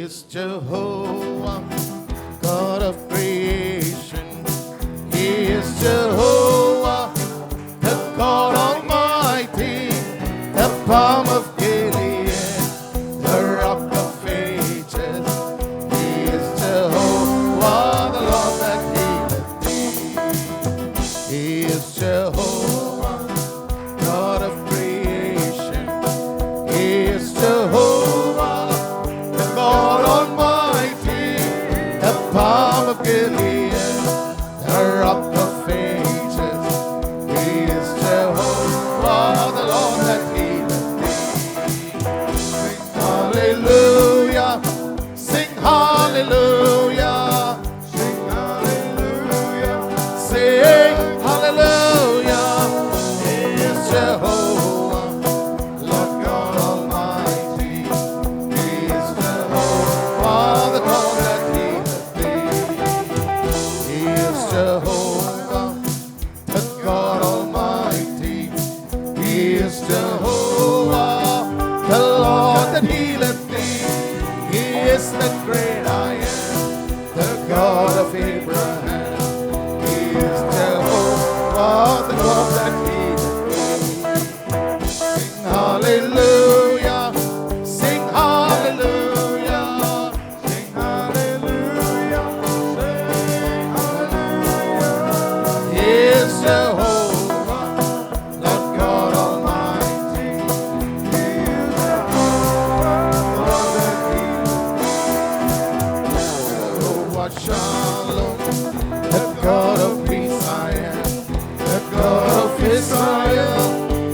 is Jehovah, God of creation. He is Jehovah, the God Almighty, the balm of Gilead, the rock of ages. He is Jehovah, the Lord that healeth thee. He is Jehovah, God of creation. He is Jehovah, the God Almighty, the balm of Gilead, the rock of ages. He is Jehovah, the Lord that healeth thee. Sing hallelujah, sing hallelujah, sing hallelujah, sing hallelujah. He is Jehovah, Lord God Almighty. He is Jehovah, the God that healeth thee. He is Jehovah, the God Almighty. He is Jehovah, the Lord that healeth thee. He is the great I am, the God of Abraham. He is Jehovah, the God that healeth thee. Sing hallelujah, sing hallelujah, sing hallelujah, sing hallelujah. He is Jehovah, Lord God Almighty. He is Jehovah, Lord that healeth. Jehovah Shalom, the God of peace I am, the God of Israel,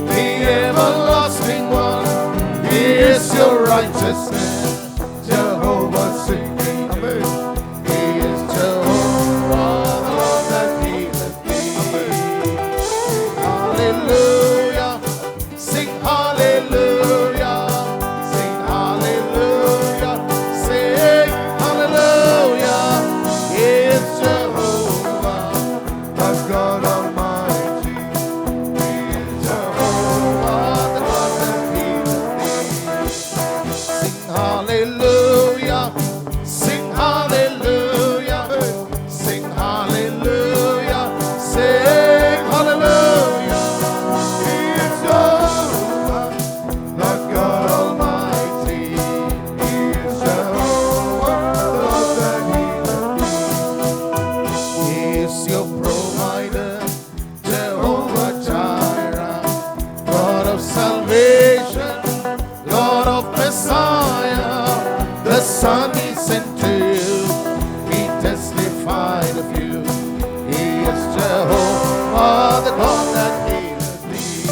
the everlasting one. He is your righteousness, Jehovah Singing. Amen. He is Jehovah, the Lord that healeth thee. Hallelujah, sing hallelujah, sing hallelujah, sing hallelujah. He is Jehovah, the God Almighty. He is Jehovah, the God that healeth thee. Sing hallelujah, sing hallelujah, sing hallelujah, sing hallelujah. He is Jehovah, Lord God Almighty. He is Jehovah, the Lord that healeth thee. He is your provider, Jehovah Jireh, God of salvation, Lord of Messiah. The Son He sent to you, He testified of you. He is Jehovah, the God that healeth thee.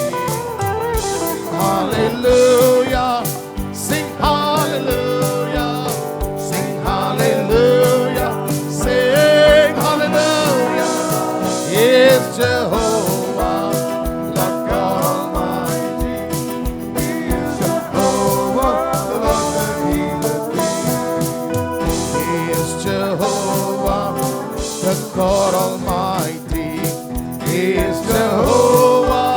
Sing hallelujah, sing hallelujah, sing hallelujah, sing hallelujah. He is Jehovah, Lord God Almighty. He is Jehovah, the Lord that healeth thee. He is Jehovah, the God Almighty. He is Jehovah,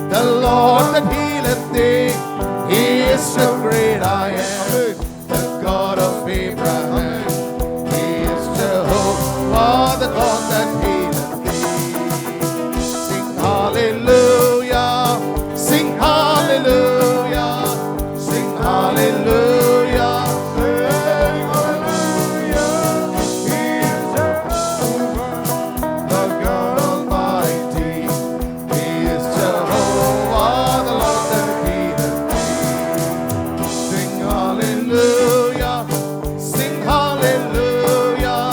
the Lord that healeth thee. He is the great I am, the God of Abraham. He is Jehovah, the God that healeth thee. Sing hallelujah, sing hallelujah, sing hallelujah, sing hallelujah. He is Jehovah, the God Almighty. He is Jehovah, the Lord that healeth thee. Sing hallelujah, sing hallelujah,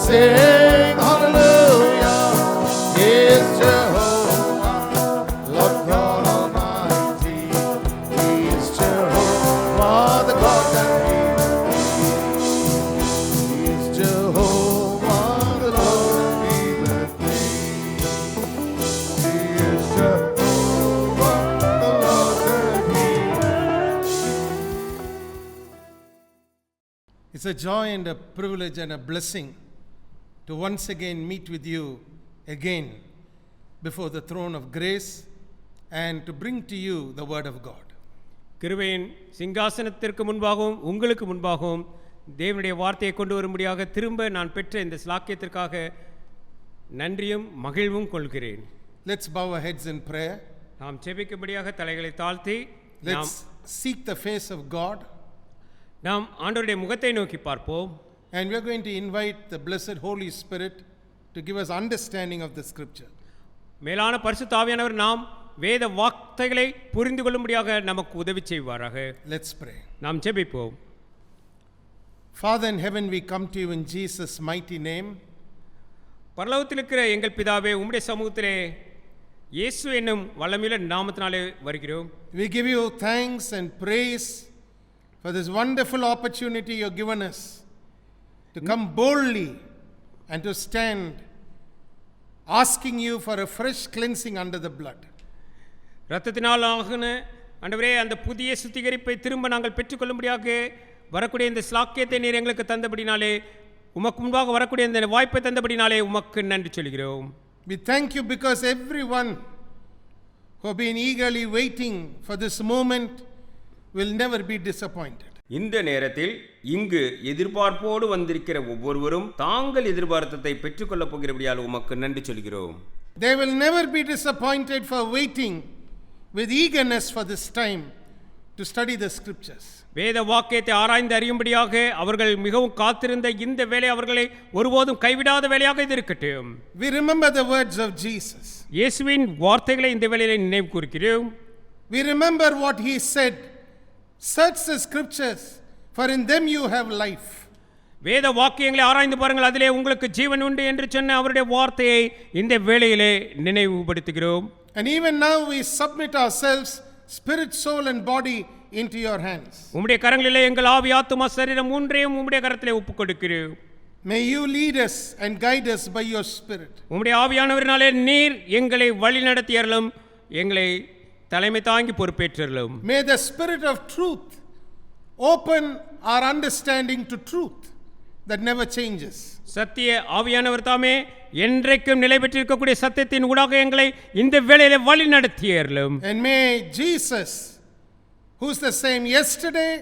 sing hallelujah. He is Jehovah, Lord God Almighty. He is Jehovah, the God that healeth thee. He is Jehovah, the Lord that healeth thee. He is Jehovah, the Lord that healeth thee. It's a joy and a privilege and a blessing to once again meet with you again before the throne of grace and to bring to you the Word of God. கிருபையின் சிங்காசனத்திற்கு முன்பாகவும் உங்களுக்கு முன்பாகவும் தேவனுடைய வார்த்தையை கொண்டு வரும்படியாக திரும்ப நான் பெற்ற இந்த ஸ்லாக்கியத்திற்காக நன்றியும் மகிழ்வும் கொள்கிறேன். Let's bow our heads in prayer. நாம் ஜெபிக்கும்படியாக தலைகளை தாழ்த்தி Let's seek the face of God. நாம் ஆண்டவருடைய முகத்தை நோக்கி பார்ப்போம். And we're going to invite the blessed Holy Spirit to give us understanding of the scripture. மேலான பரிசுத்த ஆவியானவர் நாம் வேத வார்த்தைகளை புரிந்து கொள்ளும்படியாக நமக்கு உதவி செய்வாராக. Let's pray. நாம் ஜெபிப்போம். Father in heaven, we come to you in Jesus' mighty name. பரலோகத்தில் இருக்கிற எங்கள் பிதாவே, உம்முடைய சமூகத்திலே இயேசு என்னும் வல்லமையுள்ள நாமத்தினாலே வருகிறோம். We give you thanks and praise for this wonderful opportunity you have given us to come boldly and to stand asking you for a fresh cleansing under the blood. இரத்தத்தினால் ஆகின ஆண்டவரே, அந்த புதிய சுத்திகரிப்பை திரும்ப நாங்கள் பெற்றுக்கொள்ளும்படியாக வரக்கூடிய இந்த ஸ்லாக்கியத்தை நீர் எங்களுக்கு தந்தபடினாலே, உமக்கு முன்பாக வரக்கூடிய இந்த வாய்ப்பை தந்தபடினாலே உமக்கு நன்றி சொல்கிறோம். We thank you because everyone who have been eagerly waiting for this moment will never be disappointed. இந்த நேரத்தில் இங்கு எதிர்பார்ப்போடு வந்திருக்கிற ஒவ்வொருவரும் தாங்கள் எதிர்பார்த்ததை பெற்றுக்கொள்ளப் போகிறபடியால் உமக்கு நன்றி சொல்கிறோம். They will never be disappointed for waiting with eagerness for this time to study the scriptures. வேத வாக்கியத்தை ஆராய்ந்து அறியும்படியாக அவர்கள் மிகவும் காத்திருந்த இந்த வேலை அவர்களை ஒருபோதும் கைவிடாத வேலையாக இது இருக்கட்டும். We remember the words of Jesus. இயேசுவின் வார்த்தைகளை இந்த வேளையிலே நினைவு கூர்க்கிறோம். We remember what he said, search the scriptures for in them you have life. வேத வாக்கியங்களை ஆராய்ந்து பாருங்கள், அதிலே உங்களுக்கு ஜீவன் உண்டு என்று சொன்ன அவருடைய வார்த்தையை இந்த வேளையிலே நினைவுபடுத்துகிறோம். And even now we submit ourselves, spirit, soul and body, into your hands. உம்முடைய கரங்களிலே எங்கள் ஆவி, ஆத்துமா, சரீரம் மூன்றையும் உம்முடைய கரத்திலே ஒப்புக்கொடுக்கிறோம். May you lead us and guide us by your spirit. உம்முடைய ஆவியானவரினாலே நீர் எங்களை வழி நடத்தியருளும், எங்களை தலைமை தாங்கி பொறுப்பேற்றருளும். May the spirit of truth open our understanding to truth that never changes. சத்திய ஆவியானவர் தாமே என்றைக்கும் நிலை பெற்றிருக்கக்கூடிய சத்தியத்தின் ஊடாக எங்களை இந்த வேளையிலே வழி நடத்தியருளும். And may Jesus, who's the same yesterday,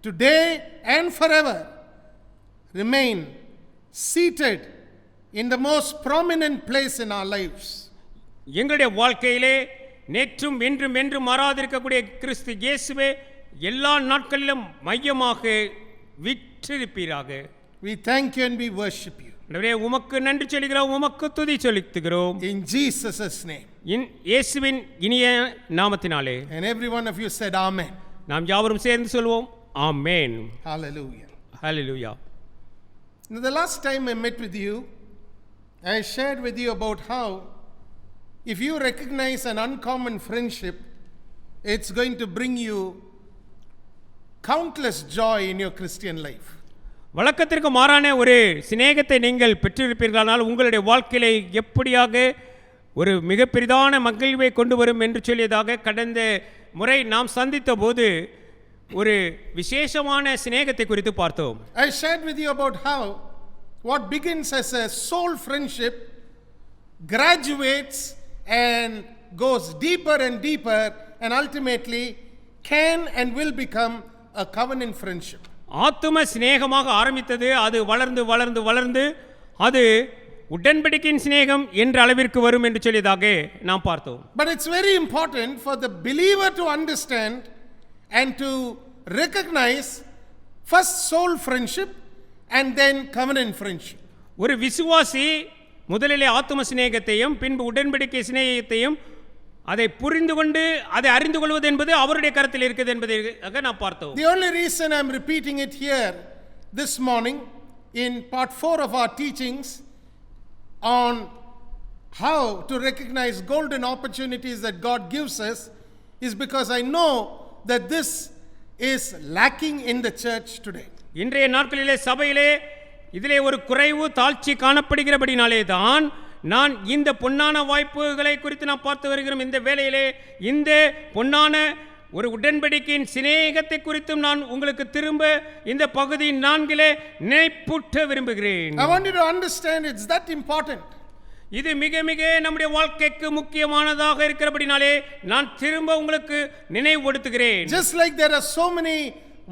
today and forever, remain seated in the most prominent place in our lives. எங்களுடைய வாழ்க்கையிலே நேற்றும் என்றும் என்றும் மாறாதிருக்கக்கூடிய கிறிஸ்து இயேசுவே எல்லா நாட்களிலும் மையமாக விற்றிருப்பீராக. We thank you and we worship you. ஆண்டவரே, உமக்கு நன்றி சொல்கிறோம், உமக்கு துதி செலுத்துகிறோம். In Jesus' name. இயேசுவின் இனிய நாமத்தினாலே. And every one of you said amen. நாம் யாவரும் சேர்ந்து சொல்வோம் ஆமென். Hallelujah. Hallelujah. Now, the last time I met with you, I shared with you about how if you recognize an uncommon friendship, it's going to bring you countless joy in your Christian life. வழக்கத்திற்கு மாறான ஒரு சிநேகத்தை நீங்கள் பெற்றிருப்பீர்களானால் உங்களுடைய வாழ்க்கையிலே எப்படியாக ஒரு மிக பெரிதான மகிழ்வை கொண்டு வரும் என்று சொல்லியதாக கடந்த முறை நாம் சந்தித்த போது ஒரு விசேஷமான சிநேகத்தை குறித்து பார்த்தோம். I shared with you about how what begins as a soul friendship graduates and goes deeper and deeper and ultimately can and will become a covenant friendship. ஆத்தும சிநேகமாக ஆரம்பித்தது, அது வளர்ந்து வளர்ந்து வளர்ந்து அது உடன்படிக்கையின் சிநேகம் என்ற அளவிற்கு வரும் என்று சொல்லியதாக நாம் பார்த்தோம். But it's very important for the believer to understand and to recognize first soul friendship and then covenant friendship. ஒரு விசுவாசி முதலிலே ஆத்தும சிநேகத்தையும் பின்பு உடன்படிக்கை சிநேகத்தையும் அதை புரிந்து கொண்டு அதை அறிந்து கொள்வது என்பது அவருடைய கருத்தில் இருக்குது என்பதை நாம் பார்த்தோம். The only reason I'm repeating it here this morning in part 4 of our teachings on how to recognize golden opportunities that God gives us is because I know that this is lacking in the church today. இன்றைய நாட்களிலே சபையிலே இதிலே ஒரு குறைவு தாழ்ச்சி காணப்படுகிறபடினாலே தான் நான் இந்த பொன்னான வாய்ப்புகளை குறித்து நான் பார்த்து வருகிறோம். இந்த வேளையிலே இந்த பொன்னான ஒரு உடன்படிக்கையின் சிநேகத்தை குறித்தும் நான் உங்களுக்கு திரும்ப இந்த பகுதி 4 நினைப்பூட்ட விரும்புகிறேன். I want you to understand it's that important. இது மிக மிக நம்முடைய வாழ்க்கைக்கு முக்கியமானதாக இருக்கிறபடினாலே நான் திரும்ப உங்களுக்கு நினைவுபடுத்துகிறேன். Just like there are so many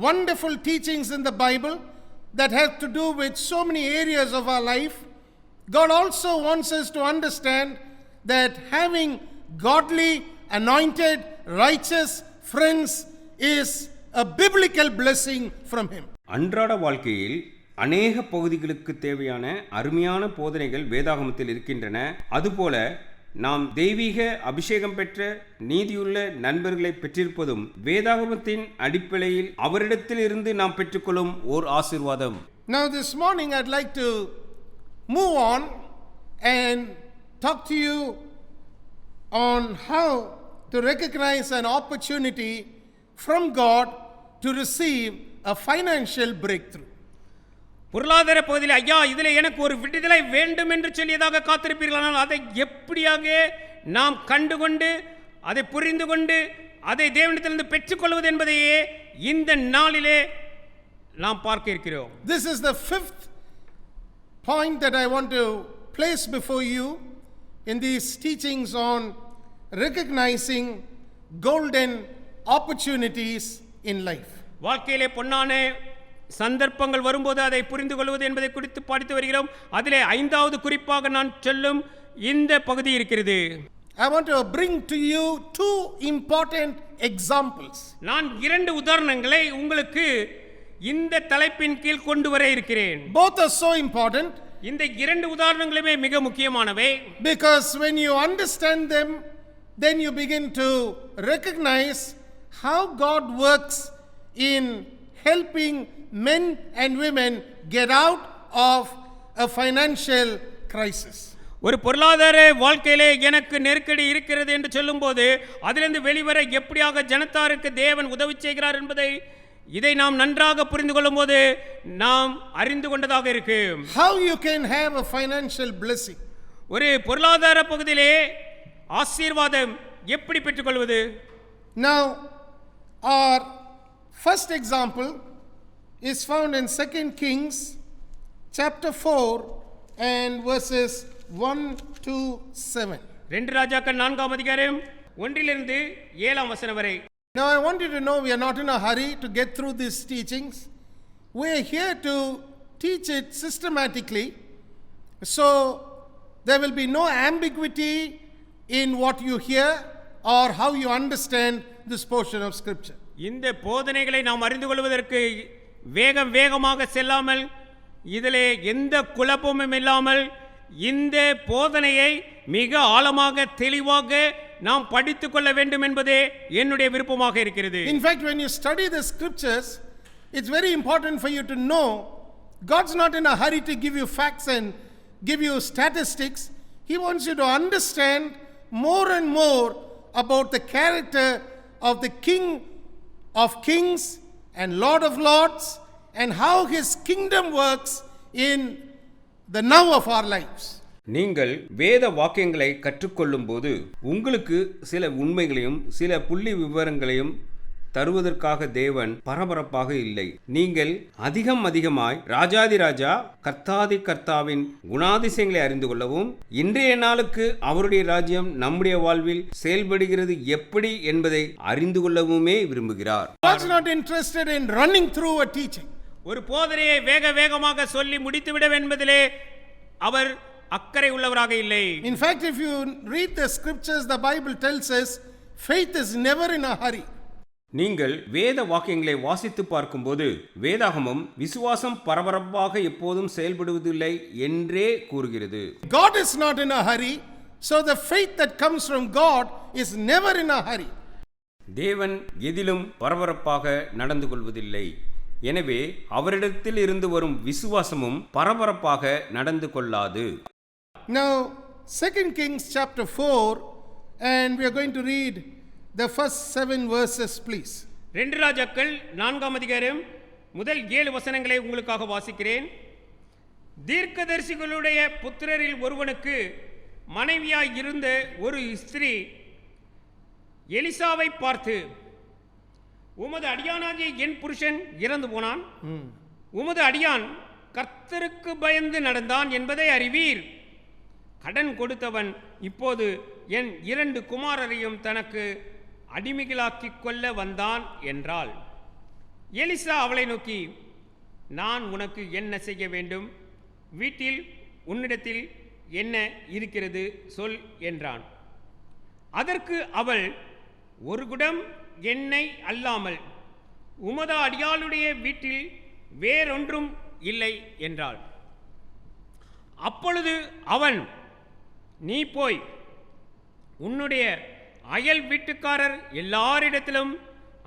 wonderful teachings in the Bible that have to do with so many areas of our life, God also wants us to understand that having godly, anointed, righteous friends is a biblical blessing from Him. அன்றாட வாழ்க்கையில் அநேக பகுதிகளுக்கு தேவையான அருமையான போதனைகள் வேதாகமத்தில் இருக்கின்றன. அதுபோல நாம் தெய்வீக அபிஷேகம் பெற்ற நீதியுள்ள நண்பர்களை பெற்றிருப்பதும் வேதாகமத்தின் அடிப்படையில் அவரிடத்தில் இருந்து நாம் பெற்றுக்கொள்ளும் ஓர் ஆசீர்வாதம். Now this morning I'd like to move on and talk to you on how to recognize an opportunity from God to receive a financial breakthrough. பொருளாதார பகுதியில் ஐயா இதில் எனக்கு ஒரு விடுதலை வேண்டும் என்று சொல்லியதாக காத்திருப்பீர்களானால் அதை எப்படியாக நாம் கண்டுகொண்டு அதை புரிந்து கொண்டு அதை தேவனிடத்திலிருந்து பெற்றுக்கொள்வது என்பதையே இந்த நாளிலே நாம் பார்க்க இருக்கிறோம். This is the fifth point that I want to place before you in these teachings on recognizing golden opportunities in life. வாழ்க்கையிலே பொன்னான சந்தர்ப்பங்கள் வரும்போது அதை புரிந்து கொள்வது என்பதை குறித்து படித்து வருகிறோம். அதிலே ஐந்தாவது குறிப்பாக நான் சொல்லும் இந்த பகுதி இருக்கிறது. I want to bring to you two important examples. நான் இரண்டு உதாரணங்களை உங்களுக்கு இந்த தலைப்பின் கீழ் கொண்டு வர இருக்கிறேன். Both are so important இந்த இரண்டு உதாரணங்களுமே மிக முக்கியமானவை. because when you understand them, then you begin to recognize how God works in helping men and women get out of a financial crisis. ஒரு பொருளாதார வாழ்க்கையிலே எனக்கு நெருக்கடி இருக்கிறது என்று சொல்லும்போது அதிலிருந்து வெளிவர எப்படியாக ஜனத்தாருக்கு தேவன் உதவி செய்கிறார் என்பதை இதை நாம் நன்றாக புரிந்து கொள்ளும் போது நாம் அறிந்து கொண்டதாக இருக்கு. How you can have a financial blessing. ஒரு பொருளாதார பகுதியிலே ஆசீர்வாதம் எப்படி பெற்றுக்கொள்வது? Now our first example is found in 2 Kings chapter 4 and verses 1 to 7. 2 ராஜாக்கள் 4ஆம் அதிகாரம் 1 7 வசனம் வரை. Now I want you to know we are not in a hurry to get through these teachings. We are here to teach it systematically. So there will be no ambiguity in what you hear or how you understand this portion of scripture. இந்த போதனைகளை நாம் அறிந்து கொள்வதற்கு வேகமாக செல்லாமல் இதிலே எந்த குழப்பமும் இல்லாமல் இந்த போதனையை மிக ஆழமாக தெளிவாக நாம் படித்துக் கொள்ள வேண்டும் என்பதே என்னுடைய விருப்பமாக இருக்கிறது. In fact, when you study the scriptures, it's very important for you to know God's not in a hurry to give you facts and give you statistics. He wants you to understand more and more about the character of the King of Kings and Lord of Lords and how His kingdom works in the now of our lives. நீங்கள் வேத வாக்கியங்களை கற்றுக்கொள்ளும் போது உங்களுக்கு சில உண்மைகளையும் சில புள்ளி விவரங்களையும் தருவதற்காக தேவன் பரபரப்பாக இல்லை. நீங்கள் அதிகமாய் ராஜாதி ராஜா கர்த்தாதி கர்த்தாவின் குணாதிசயங்களை அறிந்து கொள்ளவும் இன்றைய நாளுக்கு அவருடைய ராஜ்யம் நம்முடைய வாழ்வில் செயல்படுகிறது எப்படி என்பதை அறிந்து கொள்ளவுமே விரும்புகிறார். God's not interested in running through a teaching. ஒரு போதனையை வேகமாக சொல்லி முடித்துவிட என்பதிலே அவர் அக்கறை உள்ளவராக இல்லை. In fact, if you read the scriptures, the Bible tells us faith is never in a hurry. நீங்கள் வேத வாக்கியங்களை வாசித்து பார்க்கும்போது வேதாகமம் விசுவாசம் பரபரப்பாக எப்போதும் செயல்படுவதில்லை என்றே கூறுகிறது. God is not in a hurry, so the faith that comes from God is never in a hurry. தேவன் எதிலும் பரபரப்பாக நடந்து கொள்வதில்லை. எனவே அவரிடத்தில் இருந்து வரும் விசுவாசமும் பரபரப்பாக நடந்து கொள்ளாது. Now 2 Kings chapter 4 and we are going to read the first 7 verses, please. 2 ராஜாக்கள் 4ஆம் அதிகாரம் முதல் 7 வசனங்களை உங்களுக்காக வாசிக்கிறேன். தீர்க்கதரிசிகளுடைய புத்திரரில் ஒருவனுக்கு மனைவியாய் இருந்த ஒரு ஸ்திரீ எலிசாவை பார்த்து, உமது அடியானாகிய என் புருஷன் இறந்து போனான், உமது அடியான் கர்த்தருக்கு பயந்து நடந்தான் என்பதை அறிவீர். கடன் கொடுத்தவன் இப்போது என் 2 குமாரரையும் தனக்கு அடிமைகளாக்கிக் கொள்ள வந்தான் என்றாள். எலிசா அவளை நோக்கி, நான் உனக்கு என்ன செய்ய வேண்டும்? வீட்டில் உன்னிடத்தில் என்ன இருக்கிறது சொல் என்றான். அதற்கு அவள், ஒரு குடம் எண்ணெய் அல்லாமல் உமது அடியாளுடைய வீட்டில் வேறொன்றும் இல்லை என்றாள். அப்பொழுது அவன், நீ போய் உன்னுடைய அயல் வீட்டுக்காரர் எல்லாரிடத்திலும்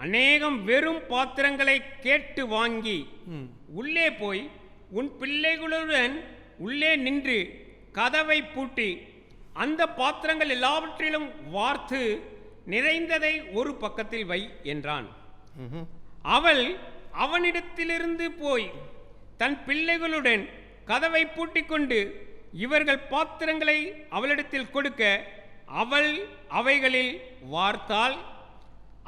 அநேகம் வெறும் பாத்திரங்களை கேட்டு வாங்கி உள்ளே போய் உன் பிள்ளைகளுடன் உள்ளே நின்று கதவை பூட்டி அந்த பாத்திரங்கள் எல்லாவற்றிலும் வார்த்து நிறைந்ததை ஒரு பக்கத்தில் வை என்றான். அவள் அவனிடத்திலிருந்து போய் தன் பிள்ளைகளுடன் கதவை பூட்டிக் கொண்டு இவர்கள் பாத்திரங்களை அவளிடத்தில் கொடுக்க அவள் அவைகளில் வார்த்தாள்.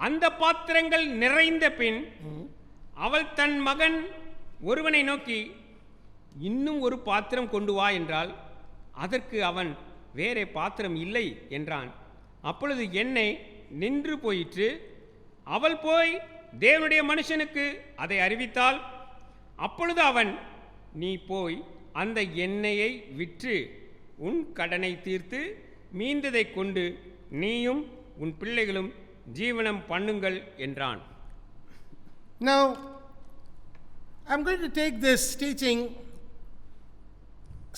அந்த பாத்திரங்கள் நிறைந்த பின் அவள் தன் மகன் ஒருவனை நோக்கி, இன்னும் ஒரு பாத்திரம் கொண்டு வா என்றாள். அதற்கு அவன், வேறே பாத்திரம் இல்லை என்றான். அப்பொழுது எண்ணெய் நின்று போயிற்று. அவள் போய் தேவனுடைய மனுஷனுக்கு அதை அறிவித்தாள். அப்பொழுது அவன், நீ போய் அந்த எண்ணெயை விற்று உன் கடனை தீர்த்து மீந்ததை கொண்டு நீயும் உன் பிள்ளைகளும் ஜீவனம் பண்ணுங்கள் என்றான். Now, I'm going to take this teaching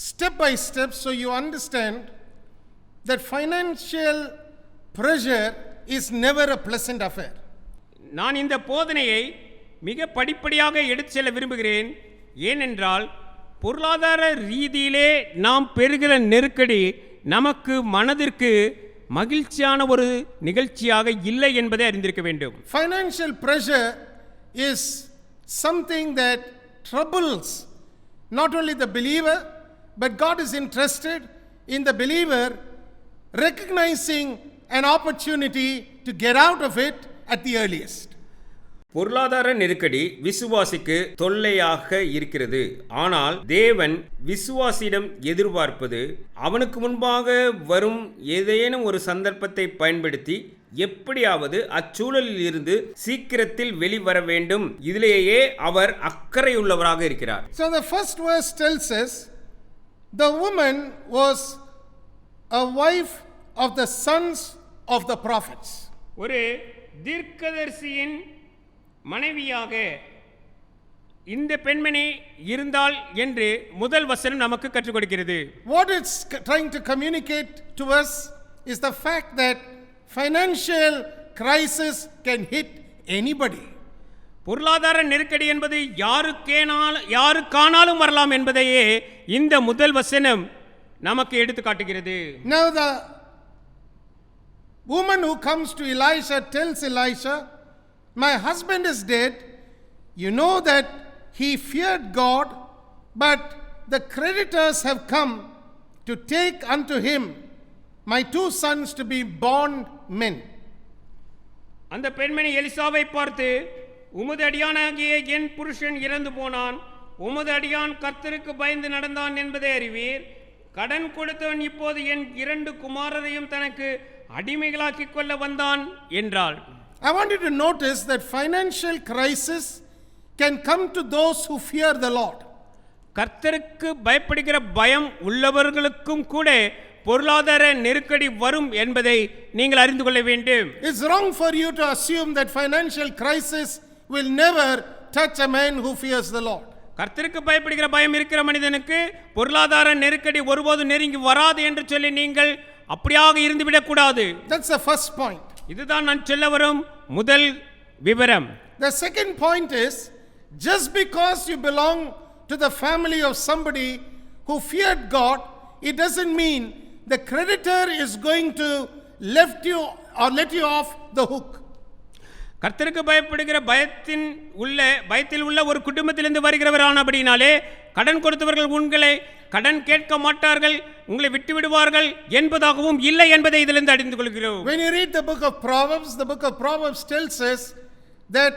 step by step so you understand that financial pressure is never a pleasant affair. நான் இந்த போதனையை மிக படிப்படியாக எடுத்து செல்ல விரும்புகிறேன். ஏனென்றால் பொருளாதார ரீதியிலே நாம் பெறுகிற நெருக்கடி நமக்கு மனதிற்கு மகிழ்ச்சியான ஒரு நிகழ்ச்சியாக இல்லை என்பதை அறிந்திருக்க வேண்டும். Financial pressure is something that troubles not only the believer, but God is interested in the believer recognizing an opportunity to get out of it at the earliest. பொருளாதார நெருக்கடி விசுவாசிக்கு தொல்லையாக இருக்கிறது. ஆனால் தேவன் விசுவாசியிடம் எதிர்பார்ப்பது அவனுக்கு முன்பாக வரும் ஏதேனும் ஒரு சந்தர்ப்பத்தை பயன்படுத்தி எப்படியாவது அச்சூழலில் இருந்து சீக்கிரத்தில் வெளிவர வேண்டும். இதிலேயே அவர் அக்கறையுள்ளவராக இருக்கிறார். So the first verse tells us the woman was a wife of the sons of the prophets. ஒரு தீர்க்கதரிசியின் மனைவியாக இந்த பெண்மணி இருந்தாள் என்று முதல் வசனம் நமக்கு கற்றுக் கொடுக்கிறது. What it's trying to communicate to us is the fact that financial crisis can hit anybody. பொருளாதார நெருக்கடி என்பது யாருக்கானாலும் வரலாம் என்பதையே இந்த முதல் வசனம் நமக்கு எடுத்து காட்டுகிறது. Now the woman who comes to Elisha tells Elisha, my husband is dead. You know that he feared God, but the creditors have come to take unto him my 2 sons to be bond men. அந்த பெண்மணி எலிசாவை பார்த்து, உமது அடியானாகிய என் புருஷன் இறந்து போனான், உமது அடியான் கர்த்தருக்கு பயந்து நடந்தான் என்பதை அறிவீர். கடன் கொடுத்தவன் இப்போது என் 2 குமாரரையும் தனக்கு அடிமைகளாக்கிக் கொள்ள வந்தான் என்றாள். I want you to notice that financial crisis can come to those who fear the Lord. கர்த்தருக்கு பயப்படுகிற பயம் உள்ளவர்களுக்கும் கூட பொருளாதார நெருக்கடி வரும் என்பதை நீங்கள் அறிந்து கொள்ள வேண்டும். It's wrong for you to assume that financial crisis will never touch a man who fears the Lord. கர்த்தருக்கு பயப்படுகிற பயம் இருக்கிற மனிதனுக்கு பொருளாதார நெருக்கடி ஒருபோது நெருங்கி வராது என்று சொல்லி நீங்கள் அப்படியாக இருந்துவிடக் கூடாது. That's the first point. இதுதான் நான் சொல்ல வரும் முதல் விவரம். The second point is, just because you belong to the family of somebody who feared God, it doesn't mean the creditor is going to let you off the hook. கர்த்தருக்கு பயப்படுகிற பயத்தில் உள்ள ஒரு குடும்பத்திலிருந்து வருகிறவரானபடினாலே கடன் கொடுத்தவர்கள் உங்களை கடன் கேட்க மாட்டார்கள், உங்களை விட்டு விடுவார்கள் என்பதாகவும் இல்லை என்பதை இதிலிருந்து அறிந்து கொள்கிறோம். When you read the book of Proverbs tells us that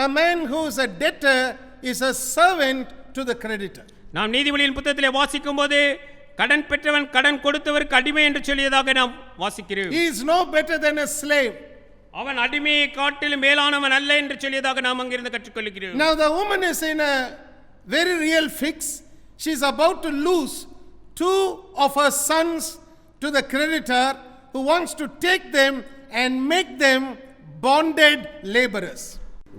a man who is a debtor is a servant to the creditor. நாம் நீதிமொழியின் புத்தகத்திலே வாசிக்கும் போது கடன் பெற்றவன் கடன் கொடுத்தவருக்கு அடிமை என்று சொல்லியதாக நாம் வாசிக்கிறோம். He is no better than a slave. அவன் அடிமையை காட்டிலும் மேலானவன் அல்ல என்று சொல்லியதாக நாம் அங்கிருந்து கற்றுக்கொள்கிறோம். Now the woman is in a very real fix. She is about to lose 2 of her sons to the creditor who wants to take them and make them bonded laborers.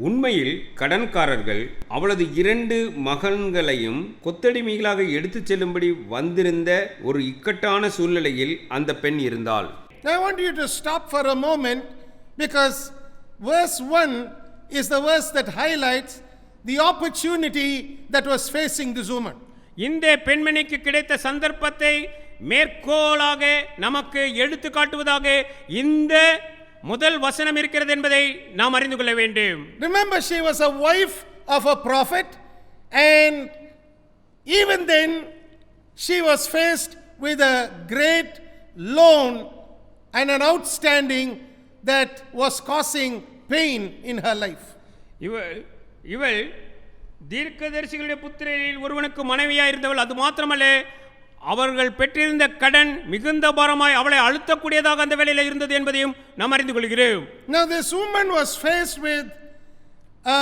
உண்மையில் கடன்காரர்கள் அவளது 2 மகன்களையும் கொத்தடிமைகளாக எடுத்துச் செல்லும்படி வந்திருந்த ஒரு இக்கட்டான சூழ்நிலையில் அந்த பெண் இருந்தாள். I want you to stop for a moment because verse 1 is the verse that highlights the opportunity that was facing this woman. இந்த பெண்மணிக்கு கிடைத்த சந்தர்ப்பத்தை மேற்கோளாக நமக்கு எடுத்து காட்டுவதாக இந்த முதல் வசனம் இருக்கிறது என்பதை நாம் அறிந்து கொள்ள வேண்டும். Remember, she was a wife of a prophet, and even then she was faced with a great loan and an outstanding that was causing pain in her life. இவள் தீர்க்கதரிசிகளுடைய புத்திரரில் ஒருவனுக்கு மனைவியாக இருந்தவள். அது மாத்திரமல்ல, அவர்கள் பெற்றிருந்த கடன் மிகுந்த பாரமாய் அவளை அழுத்தக்கூடியதாக அந்த வேளையில் இருந்தது என்பதையும் நாம் அறிந்து கொள்கிறோம். Now this woman was faced with a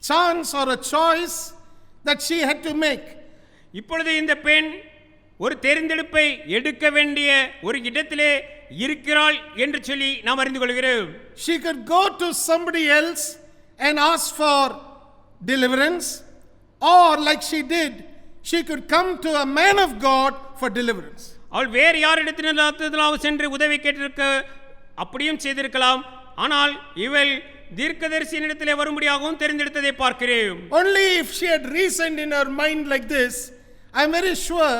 chance or a choice that she had to make. இப்பொழுது இந்த பெண் ஒரு தேர்ந்தெடுப்பை எடுக்க வேண்டிய ஒரு இடத்திலே இருக்கிறாள் என்று சொல்லி நாம் அறிந்து கொள்கிறோம். She could go to somebody else and ask for deliverance, or like she did, she could come to a man of God for deliverance. அவள் வேறு யாரிடத்திலாவது சென்று உதவி கேட்டிருக்க அப்படியும் செய்திருக்கலாம். ஆனால் இவள் தீர்க்கதரிசியினிடத்திலே வரும்படியாகவும் தெரிந்தெடுத்ததை பார்க்கிறேன். Only if she had reasoned in her mind like this, I am very sure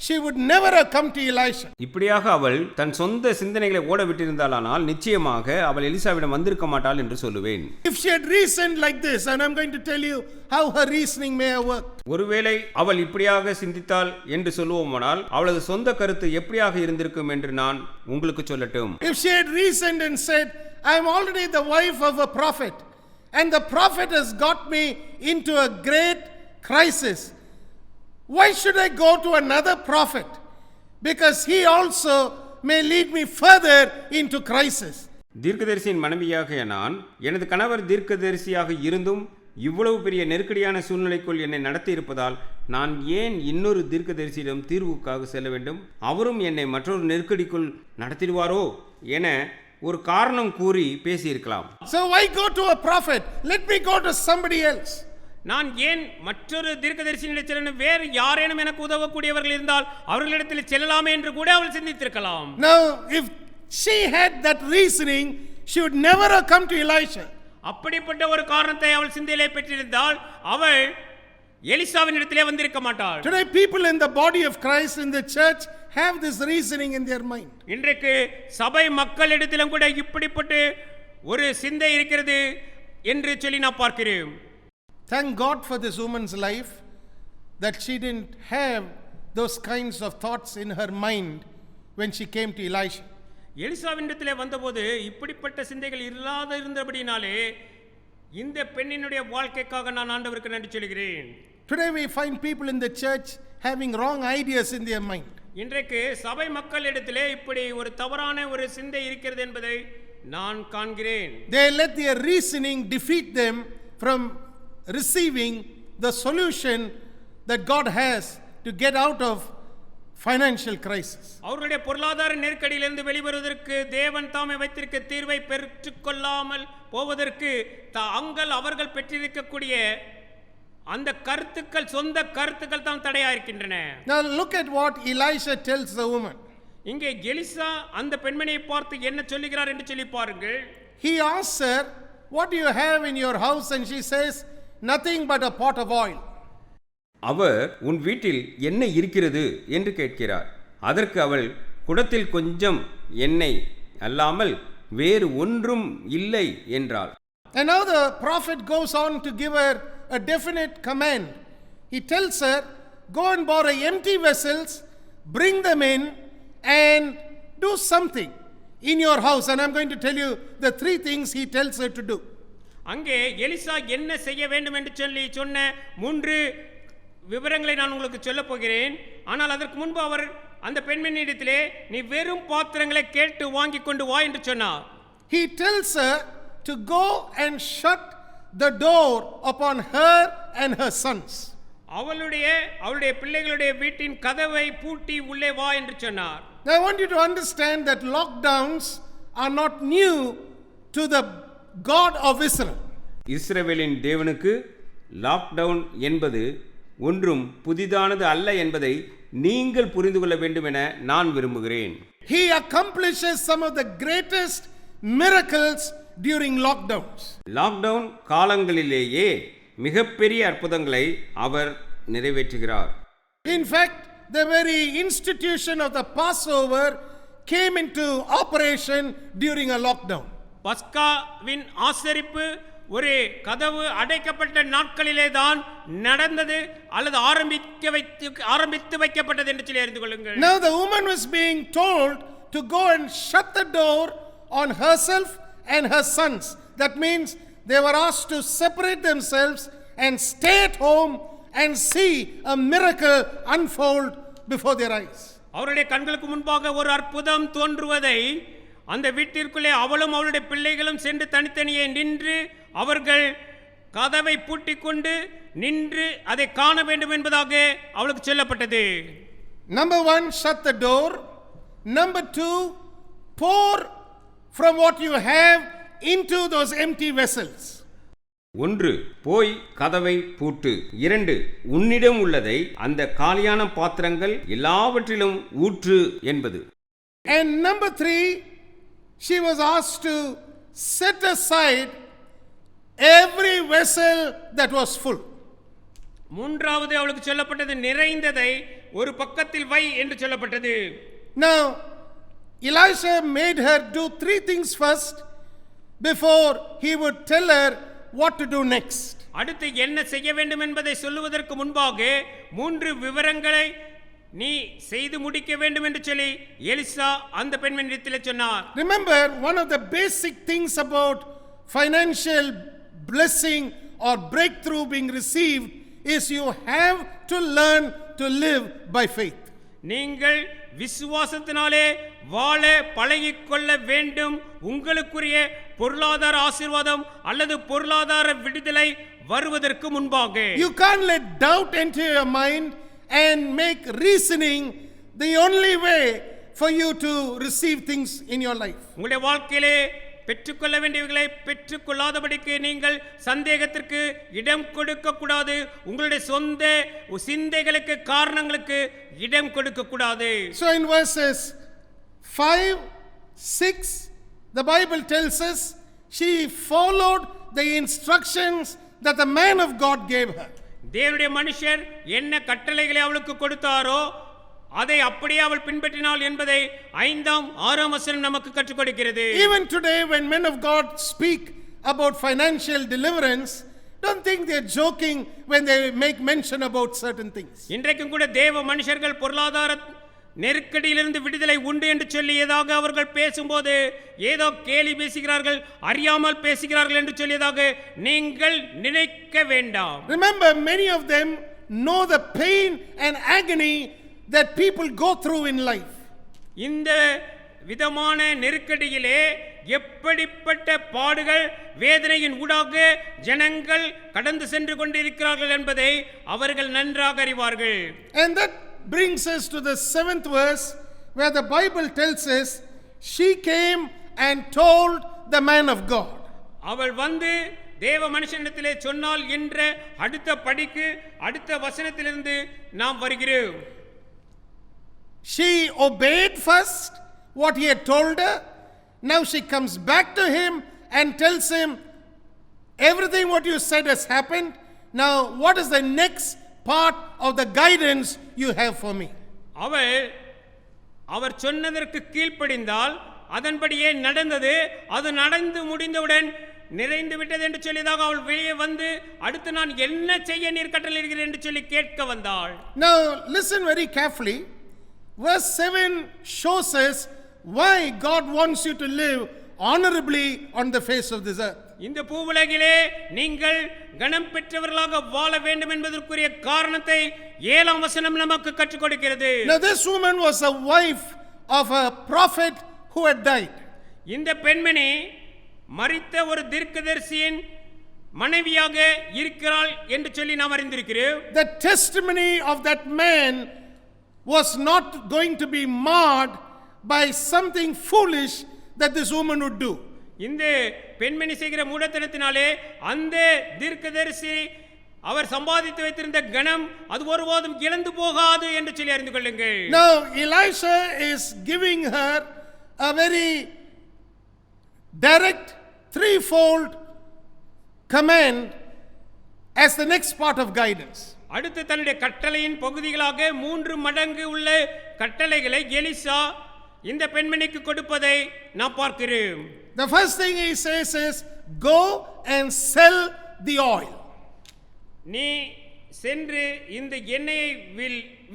she would never have come to Elisha. இப்படியாக அவள் தன் சொந்த சிந்தனைகளை ஓட விட்டிருந்தாளானால் நிச்சயமாக அவள் எலிசாவிடம் வந்திருக்க மாட்டாள் என்று சொல்லுவேன். If she had reasoned like this, and I'm going to tell you how her reasoning may have worked. ஒருவேளை அவள் இப்படியாக சிந்தித்தாள் என்று சொல்லுவோமானால் அவளது சொந்த கருத்து எப்படியாக இருந்திருக்கும் என்று நான் உங்களுக்கு சொல்லட்டும். If she had reasoned and said, I am already the wife of a prophet, and the prophet has got me into a great crisis. Why should I go to another prophet? Because he also may lead me further into crisis. தீர்க்கதரிசியின் மனைவியாக நான் எனது கணவர் தீர்க்கதரிசியாக இருந்தும் இவ்வளவு பெரிய நெருக்கடியான சூழ்நிலைக்குள் என்னை நடத்தி இருப்பதால் நான் ஏன் இன்னொரு தீர்க்கதரிசியிடம் தீர்வுக்காக செல்ல வேண்டும்? அவரும் என்னை மற்றொரு நெருக்கடிக்குள் நடத்திடுவாரோ என ஒரு காரணம் கூறி பேசியிருக்கலாம். So why go to a prophet? Let me go to somebody else. நான் ஏன் மற்றொரு தீர்க்கதரிசியிடம் செல்லணும்? வேறு யாரேனும் எனக்கு உதவக்கூடியவர்கள் இருந்தால் அவர்களிடத்தில் செல்லலாமே என்று கூட அவள் சிந்தித்திருக்கலாம். Now if she had that reasoning, she would never have come to Elisha. அப்படிப்பட்ட ஒரு காரணத்தை அவள் சிந்தையிலே பெற்றிருந்தால் அவள் எலிசாவின் இடத்திலே வந்திருக்க மாட்டாள். Today people in the body of Christ in the church have this reasoning in their mind. இன்றைக்கு சபை மக்களிடத்திலும் கூட இப்படிப்பட்ட ஒரு சிந்தை இருக்கிறது என்று சொல்லி நான் பார்க்கிறேன். Thank God for this woman's life that she didn't have those kinds of thoughts in her mind when she came to Elisha. எலிசாவினிடத்திலே வந்தபோது இப்படிப்பட்ட சிந்தைகள் இல்லாத இருந்தபடினாலே இந்த பெண்ணினுடைய வாழ்க்கைக்காக நான் ஆண்டவருக்கு நன்றி சொல்கிறேன். Today we find people in the church having wrong ideas in their mind. இன்றைக்கு சபை மக்களிடத்திலே இப்படி ஒரு தவறான ஒரு சிந்தை இருக்கிறது என்பதை நான் காண்கிறேன். They let their reasoning defeat them from receiving the solution that God has to get out of financial crisis. அவர்களுடைய பொருளாதார நெருக்கடியிலிருந்து வெளிவருவதற்கு தேவன் தாமே வைத்திருக்க தீர்வை பெற்றுக்கொள்ளாமல் போவதற்கு தாங்கள் அவர்கள் பெற்றிருக்கக்கூடிய அந்த கருத்துக்கள் சொந்த கருத்துக்கள் தான் தடையா இருக்கின்றன. Now look at what Elisha tells the woman. இங்கே எலிசா அந்த பெண்மணியை பார்த்து என்ன சொல்லுகிறார் என்று சொல்லி பாருங்கள். He asks her, what do you have in your house? And she says, nothing but a pot of oil. அவர் உன் வீட்டில் என்ன இருக்கிறது என்று கேட்கிறார். அதற்கு அவள் குடத்தில் கொஞ்சம் எண்ணெய் அல்லாமல் வேறு ஒன்றும் இல்லை என்றாள். And now the prophet goes on to give her a definite command. He tells her, go and borrow empty vessels, bring them in and do something in your house. And I'm going to tell you the 3 things he tells her to do. அங்கே Elisha என்ன செய்ய வேண்டும் என்று சொல்லி சொன்ன 3 விவரங்களை நான் உங்களுக்கு சொல்லப் போகிறேன். ஆனால் அதற்கு முன்பு அவர் அந்த பெண்மணியிடத்திலே நீ வெறும் பாத்திரங்களை கேட்டு வாங்கி கொண்டு வா என்று சொன்னார். He tells her to go and shut the door upon her and her sons. அவளுடைய பிள்ளைகளுடைய வீட்டின் கதவை பூட்டி உள்ளே வா என்று சொன்னார். I want you to understand that lockdowns are not new to the God of Israel. இஸ்ரவேலின் தேவனுக்கு லாக்டவுன் என்பது ஒன்றும் புதிதானது அல்ல என்பதை நீங்கள் புரிந்து கொள்ள வேண்டும் என நான் விரும்புகிறேன். He accomplishes some of the greatest miracles during lockdowns. Lockdown காலங்களிலேயே மிகப்பெரிய அற்புதங்களை அவர் நிறைவேற்றுகிறார். In fact, the very institution of the Passover came into operation during a lockdown. பஸ்காவின் ஆசரிப்பு ஒரு கதவு அடைக்கப்பட்ட நாட்களிலே தான் நடந்தது அல்லது ஆரம்பித்து வைக்கப்பட்டது என்று சொல்லி அறிந்து கொள்ளுங்கள். Now the woman was being told to go and shut the door on herself and her sons. That means they were asked to separate themselves and stay at home and see a miracle unfold before their eyes. அவருடைய கண்களுக்கு முன்பாக ஒரு அற்புதம் தோன்றுவதை அந்த வீட்டிற்குள்ளே அவளும் அவளுடைய பிள்ளைகளும் சென்று தனித்தனியே நின்று அவர்கள் கதவை பூட்டிக் கொண்டு நின்று அதை காண வேண்டும் என்பதாக அவளுக்கு சொல்லப்பட்டது. Number 1, shut the door. Number 2, pour from what you have into those empty vessels. 1, போய் கதவை பூட்டு. 2, உன்னிடம் உள்ளதை அந்த காலியான பாத்திரங்கள் எல்லாவற்றிலும் ஊற்று என்பது. And number 3, she was asked to set aside every vessel that was full. மூன்றாவது அவளுக்கு சொல்லப்பட்டது நிறைந்ததை ஒரு பக்கத்தில் வை என்று சொல்லப்பட்டது. Now Elisha made her do 3 things first before he would tell her what to do next. அடுத்து என்ன செய்ய வேண்டும் என்பதை சொல்லுவதற்கு முன்பாக 3 விவரங்களை நீ செய்து முடிக்க வேண்டும் என்று சொல்லி எலிசா அந்த பெண்மணியிடத்தில் சொன்னார். Remember, one of the basic things about financial blessing or breakthrough being received is you have to learn to live by faith. நீங்கள் விசுவாசத்தினாலே வாழ பழகிக்கொள்ள வேண்டும். உங்களுக்குரிய பொருளாதார ஆசீர்வாதம் அல்லது பொருளாதார விடுதலை வருவதற்கு முன்பாக You can't let doubt enter your mind and make reasoning the only way for you to receive things in your life. உங்களுடைய வாழ்க்கையிலே பெற்றுக்கொள்ள வேண்டியவைகளை பெற்றுக்கொள்ளாதபடிக்கு நீங்கள் சந்தேகத்திற்கு இடம் கொடுக்க கூடாது. உங்களுடைய சொந்த சிந்தைகளுக்கு காரணங்களுக்கு இடம் கொடுக்க கூடாது. So in verses 5, 6, the Bible tells us she followed the instructions that the man of God gave her. தேவனுடைய மனுஷர் என்ன கட்டளைகளை அவளுக்கு கொடுத்தாரோ அதை அப்படியே அவள் பின்பற்றினாள் என்பதை 5ஆம் 6ஆம் வசனம் நமக்கு கற்றுக் கொடுக்கிறது. Even today when men of God speak about financial deliverance, don't think they are joking when they make mention about certain things. இன்றைக்கும் கூட தேவ மனுஷர்கள் பொருளாதார நெருக்கடியிலிருந்து விடுதலை உண்டு என்று சொல்லியதாக அவர்கள் பேசும்போது ஏதோ கேலி பேசுகிறார்கள், அறியாமல் பேசுகிறார்கள் என்று சொல்லியதாக நீங்கள் நினைக்க வேண்டாம். Remember, many of them know the pain and agony that people go through in life. இந்த விதமான நெருக்கடியிலே எப்படிப்பட்ட பாடுகள் வேதனையின் ஊடாக ஜனங்கள் கடந்து சென்று கொண்டிருக்கிறார்கள் என்பதை அவர்கள் நன்றாக அறிவார்கள். And that brings us to the 7th verse where the Bible tells us she came and told the man of God. அவள் வந்து தேவ மனுஷனிடத்திலே சொன்னாள் என்ற அடுத்த படிக்கு அடுத்த வசனத்திலிருந்து நாம் வருகிறோம். She obeyed first what he had told her. Now she comes back to him and tells him everything what you said has happened. Now what is the next part of the guidance you have for me? அவர் சொன்னதற்கு கீழ்ப்படிந்தால் அதன்படியே நடந்தது. அது நடந்து முடிந்தவுடன் நிறைந்து விட்டது என்று சொல்லியதாக அவள் வெளியே வந்து அடுத்து நான் என்ன செய்ய நீர் கட்டளையிடுகிறீர் என்று சொல்லி கேட்க வந்தாள். Now listen very carefully. Verse 7 shows us why God wants you to live honorably on the face of this earth. இந்த பூவுலகிலே நீங்கள் கனம் பெற்றவர்களாக வாழ வேண்டும் என்பதற்குரிய காரணத்தை 7ஆம் வசனம் நமக்கு கற்றுக் கொடுக்கிறது. Now this woman was a wife of a prophet who had died. இந்த பெண்மணி மரித்த ஒரு தீர்க்கதரிசியின் மனைவியாக இருக்கிறாள் என்று சொல்லி நாம் அறிந்திருக்கிறோம். The testimony of that man was not going to be marred by something foolish that this woman would do. இந்த பெண்மணி செய்கிற மூடத்தனத்தினாலே அந்த தீர்க்கதரிசி அவர் சம்பாதித்து வைத்திருந்த கணம் அது ஒருபோதும் இழந்து போகாது என்று சொல்லி அறிந்து கொள்ளுங்கள். Now Elisha is giving her a very direct threefold command as the next part of guidance. அடுத்து தன்னுடைய கட்டளையின் பகுதிகளாக 3 மடங்கு உள்ள கட்டளைகளை எலிசா இந்த பெண்மணிக்கு கொடுப்பதை நாம் பார்க்கிறோம். The first thing he says is go and sell the oil. நீ சென்று இந்த எண்ணெயை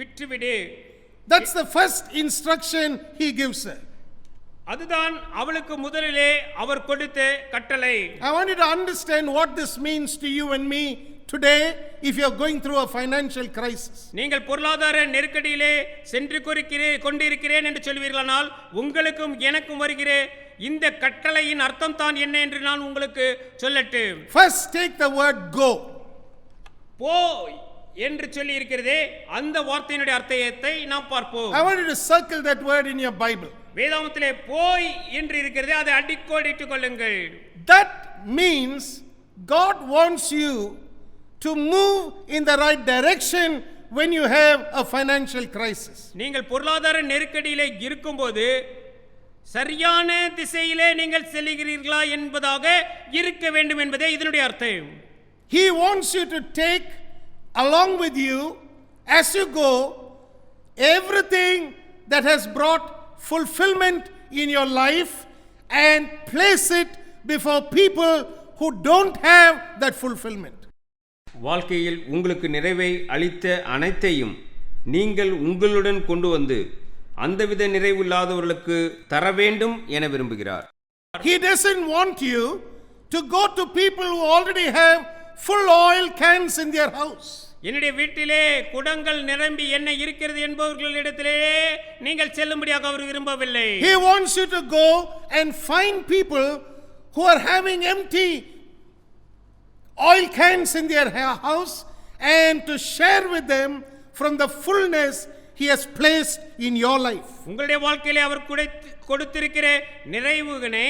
விற்றுவிடு. That's the first instruction he gives her. அதுதான் அவளுக்கு முதலிலே அவர் கொடுத்த கட்டளை. I want you to understand what this means to you and me today if you are going through a financial crisis. நீங்கள் பொருளாதார நெருக்கடியிலே சென்று கொண்டிருக்கிறேன் என்று சொல்வீர்களானால் உங்களுக்கும் எனக்கும் வருகிற இந்த கட்டளையின் அர்த்தம் தான் என்ன என்று நான் உங்களுக்கு சொல்லட்டும். First take the word go. போ என்று சொல்லி இருக்கிறதே அந்த வார்த்தையினுடைய அர்த்தத்தை நாம் பார்ப்போம். I want you to circle that word in your Bible. வேதாகமத்திலே போய் என்று இருக்கிறதே அதை அடிக்கோடிட்டுக் கொள்ளுங்கள். That means God wants you to move in the right direction when you have a financial crisis. நீங்கள் பொருளாதார நெருக்கடியிலே இருக்கும்போது சரியான திசையிலே நீங்கள் செல்கிறீர்களா என்பதாக இருக்க வேண்டும் என்பதே இதனுடைய அர்த்தம். He wants you to take along with you as you go everything that has brought fulfillment in your life and place it before people who don't have that fulfillment. வாழ்க்கையில் உங்களுக்கு நிறைவை அளித்த அனைத்தையும் நீங்கள் உங்களுடன் கொண்டு வந்து அந்தவித நிறைவு இல்லாதவர்களுக்கு தர வேண்டும் என விரும்புகிறார். He doesn't want you to go to people who already have full oil cans in their house. என்னுடைய வீட்டிலே குடங்கள் நிரம்பி எண்ணெய் இருக்கிறது என்பவர்களிடத்திலே நீங்கள் செல்லும்படியாக அவர் விரும்பவில்லை. He wants you to go and find people who are having empty oil cans in their house and to share with them from the fullness he has placed in your life. உங்களுடைய வாழ்க்கையிலே அவர் கொடுத்திருக்கிற நிறைவுகளை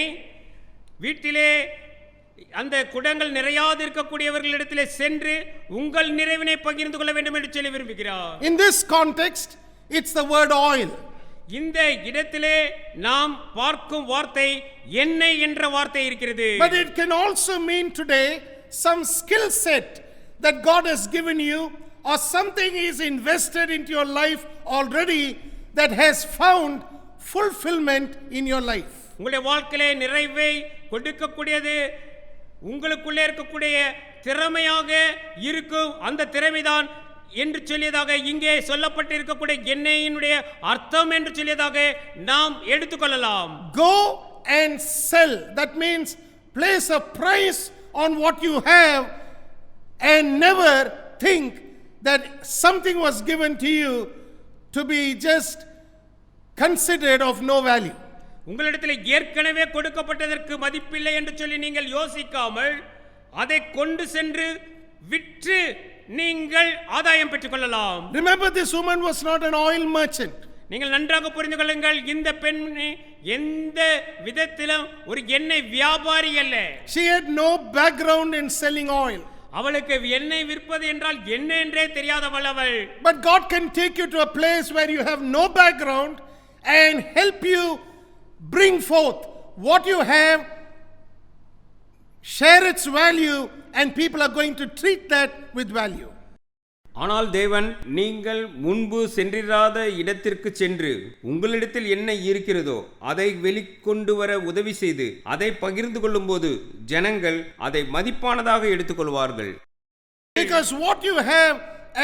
வீட்டிலே அந்த குடங்கள் நிறையாது இருக்கக்கூடியவர்களிடத்திலே சென்று உங்கள் நிறைவினை பகிர்ந்து கொள்ள வேண்டும் என்று சொல்லி விரும்புகிறார். In this context it's the word oil. இந்த இடத்திலே நாம் பார்க்கும் வார்த்தை எண்ணெய் என்ற வார்த்தை இருக்கிறது. But it can also mean today some skill set that God has given you or something is invested into your life already that has found fulfillment in your life. உங்களுடைய வாழ்க்கையிலே நிறைவை கொடுக்கக்கூடியது உங்களுக்குள்ளே இருக்கக்கூடிய திறமையாக இருக்கும் அந்த திறமைதான் என்று சொல்லியதாக இங்கே சொல்லப்பட்டு இருக்கக்கூடிய எண்ணெயினுடைய அர்த்தம் என்று சொல்லியதாக நாம் எடுத்துக்கொள்ளலாம். Go and sell. That means place a price on what you have and never think that something was given to you to be just considered of no value. உங்களிடத்தில் ஏற்கனவே கொடுக்கப்பட்டதற்கு மதிப்பில்லை என்று சொல்லி நீங்கள் யோசிக்காமல் அதை கொண்டு சென்று விற்று நீங்கள் ஆதாயம் பெற்றுக் கொள்ளலாம். Remember, this woman was not an oil merchant. நீங்கள் நன்றாக புரிந்து கொள்ளுங்கள், இந்த பெண் எந்த விதத்திலும் ஒரு எண்ணெய் வியாபாரி அல்ல. She had no background in selling oil. அவளுக்கு எண்ணெய் விற்பது என்றால் என்ன என்றே தெரியாதவள் அவள். But God can take you to a place where you have no background and help you bring forth what you have, share its value, and people are going to treat that with value. ஆனால் தேவன் நீங்கள் முன்பு சென்றிராத இடத்திற்கு சென்று உங்களிடத்தில் என்ன இருக்கிறதோ அதை வெளிக்கொண்டு வர உதவி செய்து அதை பகிர்ந்து கொள்ளும்போது ஜனங்கள் அதை மதிப்பானதாக எடுத்துக்கொள்வார்கள். Because what you have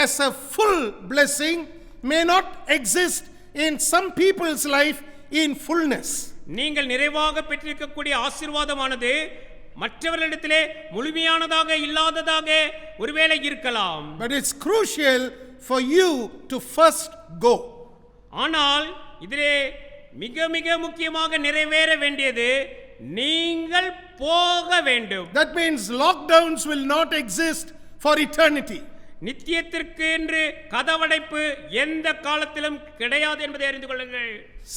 as a full blessing may not exist in some people's life in fullness. நீங்கள் நிறைவாக பெற்றிருக்கக்கூடிய ஆசீர்வாதமானது மற்றவர்களிடத்திலே முழுமையானதாக இல்லாததாக ஒருவேளை இருக்கலாம். But it's crucial for you to first go. ஆனால் இதிலே மிக மிக முக்கியமாக நிறைவேற வேண்டியது நீங்கள் போக வேண்டும். That means lockdowns will not exist for eternity. நித்தியத்திற்கு என்று கதவடைப்பு எந்த காலத்திலும் கிடையாது என்பதை அறிந்து கொள்ளுங்கள்.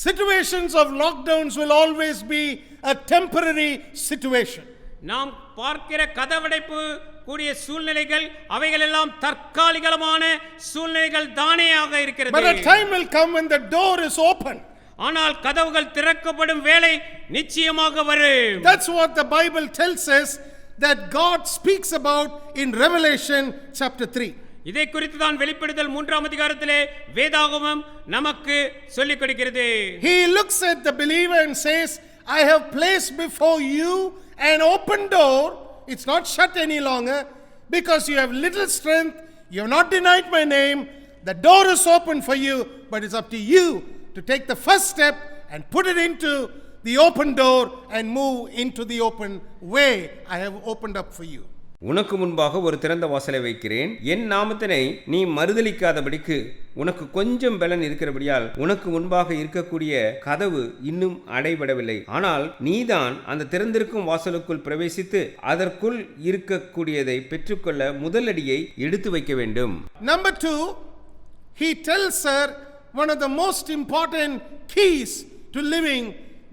Situations of lockdowns will always be a temporary situation. நாம் பார்க்கிற கதவடைப்பு கூடிய சூழ்நிலைகள் அவைகள் எல்லாம் தற்காலிகமான சூழ்நிலைகள் தானேயாக இருக்கிறது. But a time will come when the door is open. ஆனால் கதவுகள் திறக்கப்படும் வேளை நிச்சயமாக வரும். That's what the Bible tells us that God speaks about in Revelation chapter 3. இதை குறித்து தான் வெளிப்படுத்தல் 3ஆம் அதிகாரத்திலே வேதாகமம் நமக்கு சொல்லிக் கொடுக்கிறது. He looks at the believer and says, I have placed before you an open door. It's not shut any longer because you have little strength. You have not denied my name. The door is open for you, but it's up to you to take the first step and put it into the open door and move into the open way I have opened up for you. உனக்கு முன்பாக ஒரு திறந்த வாசலை வைக்கிறேன், என் நாமத்தினை நீ மறுதலிக்காதபடிக்கு உனக்கு கொஞ்சம் பலன் இருக்கிறபடியால் உனக்கு முன்பாக இருக்கக்கூடிய கதவு இன்னும் அடைபடவில்லை. ஆனால் நீதான் அந்த திறந்திருக்கும் வாசலுக்குள் பிரவேசித்து அதற்குள் இருக்கக்கூடியதை பெற்றுக்கொள்ள முதலடியை எடுத்து வைக்க வேண்டும். Number 2, he tells her one of the most important keys to living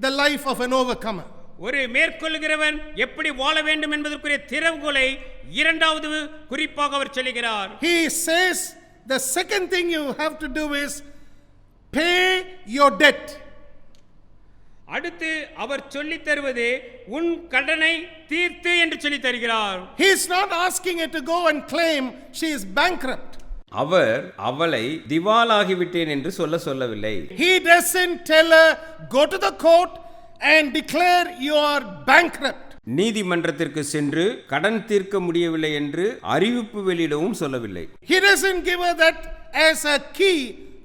the life of an overcomer. ஒரு மேற்கொள்கிறவன் எப்படி வாழ வேண்டும் என்பதற்குரிய திறவுகோலை இரண்டாவது குறிப்பாக அவர் சொல்லுகிறார். He says the second thing you have to do is pay your debt. அடுத்து அவர் சொல்லித் தருவது உன் கடனை தீர்த்து என்று சொல்லித் தருகிறார். He is not asking her to go and claim she is bankrupt. அவர் அவளை திவாலாகிவிட்டேன் என்று சொல்லவில்லை. He doesn't tell her go to the court and declare you are bankrupt. நீதிமன்றத்திற்கு சென்று கடன் தீர்க்க முடியவில்லை என்று அறிவிப்பு வெளியிடவும் சொல்லவில்லை. He doesn't give her that as a key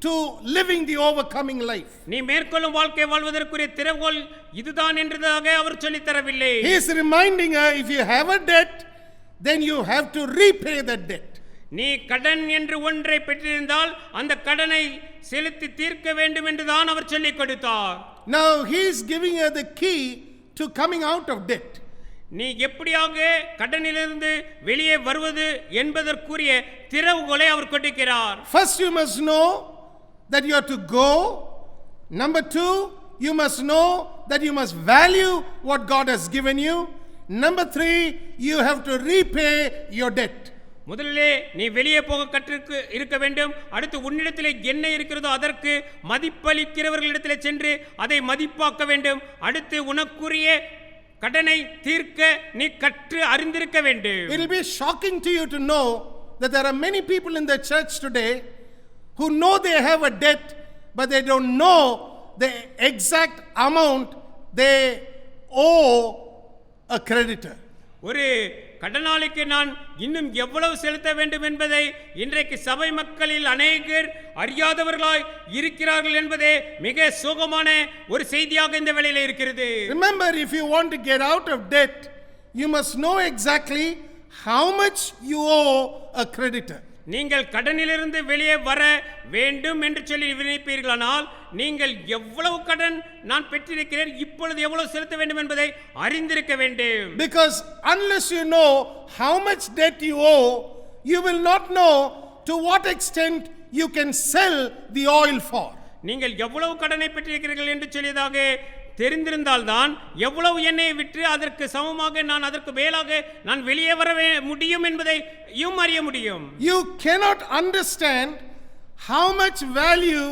to living the overcoming life. நீ மேற்கொள்ளும் வாழ்க்கை வாழ்வதற்குரிய திறவுகோல் இதுதான் என்றதாக அவர் சொல்லித் தரவில்லை. He is reminding her if you have a debt then you have to repay that debt. நீ கடன் என்று ஒன்றை பெற்றிருந்தால் அந்த கடனை செலுத்தி தீர்க்க வேண்டும் என்று தான் அவர் சொல்லிக் கொடுத்தார். Now he is giving her the key to coming out of debt. நீ எப்படியாக கடனிலிருந்து வெளியே வருவது என்பதற்குரிய திறவுகோலை அவர் கொடுக்கிறார். First you must know that you have to go. Number 2, you must know that you must value what God has given you. Number 3, you have to repay your debt. முதலிலே நீ வெளியே போக கற்று இருக்க வேண்டும். அடுத்து உன்னிடத்திலே என்ன இருக்கிறதோ அதற்கு மதிப்பளிக்கிறவர்களிடத்திலே சென்று அதை மதிப்பாக்க வேண்டும். அடுத்து உனக்குரிய கடனை தீர்க்க நீ கற்று அறிந்திருக்க வேண்டும். It will be shocking to you to know that there are many people in the church today who know they have a debt but they don't know the exact amount they owe a creditor. ஒரு கடனாளிக்கு நான் இன்னும் எவ்வளவு செலுத்த வேண்டும் என்பதை இன்றைக்கு சபை மக்களில் அநேகர் அறியாதவர்களாய் இருக்கிறார்கள் என்பதே மிக சோகமான ஒரு செய்தியாக இந்த வேளையிலே இருக்கிறது. Remember, if you want to get out of debt, you must know exactly how much you owe a creditor. நீங்கள் கடனிலிருந்து வெளியே வர வேண்டும் என்று சொல்லி நினைப்பீர்களானால் நீங்கள் எவ்வளவு கடன் நான் பெற்றிருக்கிறேன், இப்பொழுது எவ்வளவு செலுத்த வேண்டும் என்பதை அறிந்திருக்க வேண்டும். Because unless you know how much debt you owe, you will not know to what extent you can sell the oil for. நீங்கள் எவ்வளவு கடனை பெற்றிருக்கிறீர்கள் என்று சொல்லியதாக தெரிந்திருந்தால்தான் எவ்வளவு எண்ணெயை விற்று அதற்கு சமமாக நான் அதற்கு மேலாக நான் வெளியே வர முடியும் என்பதை அறிய முடியும். You cannot understand how much value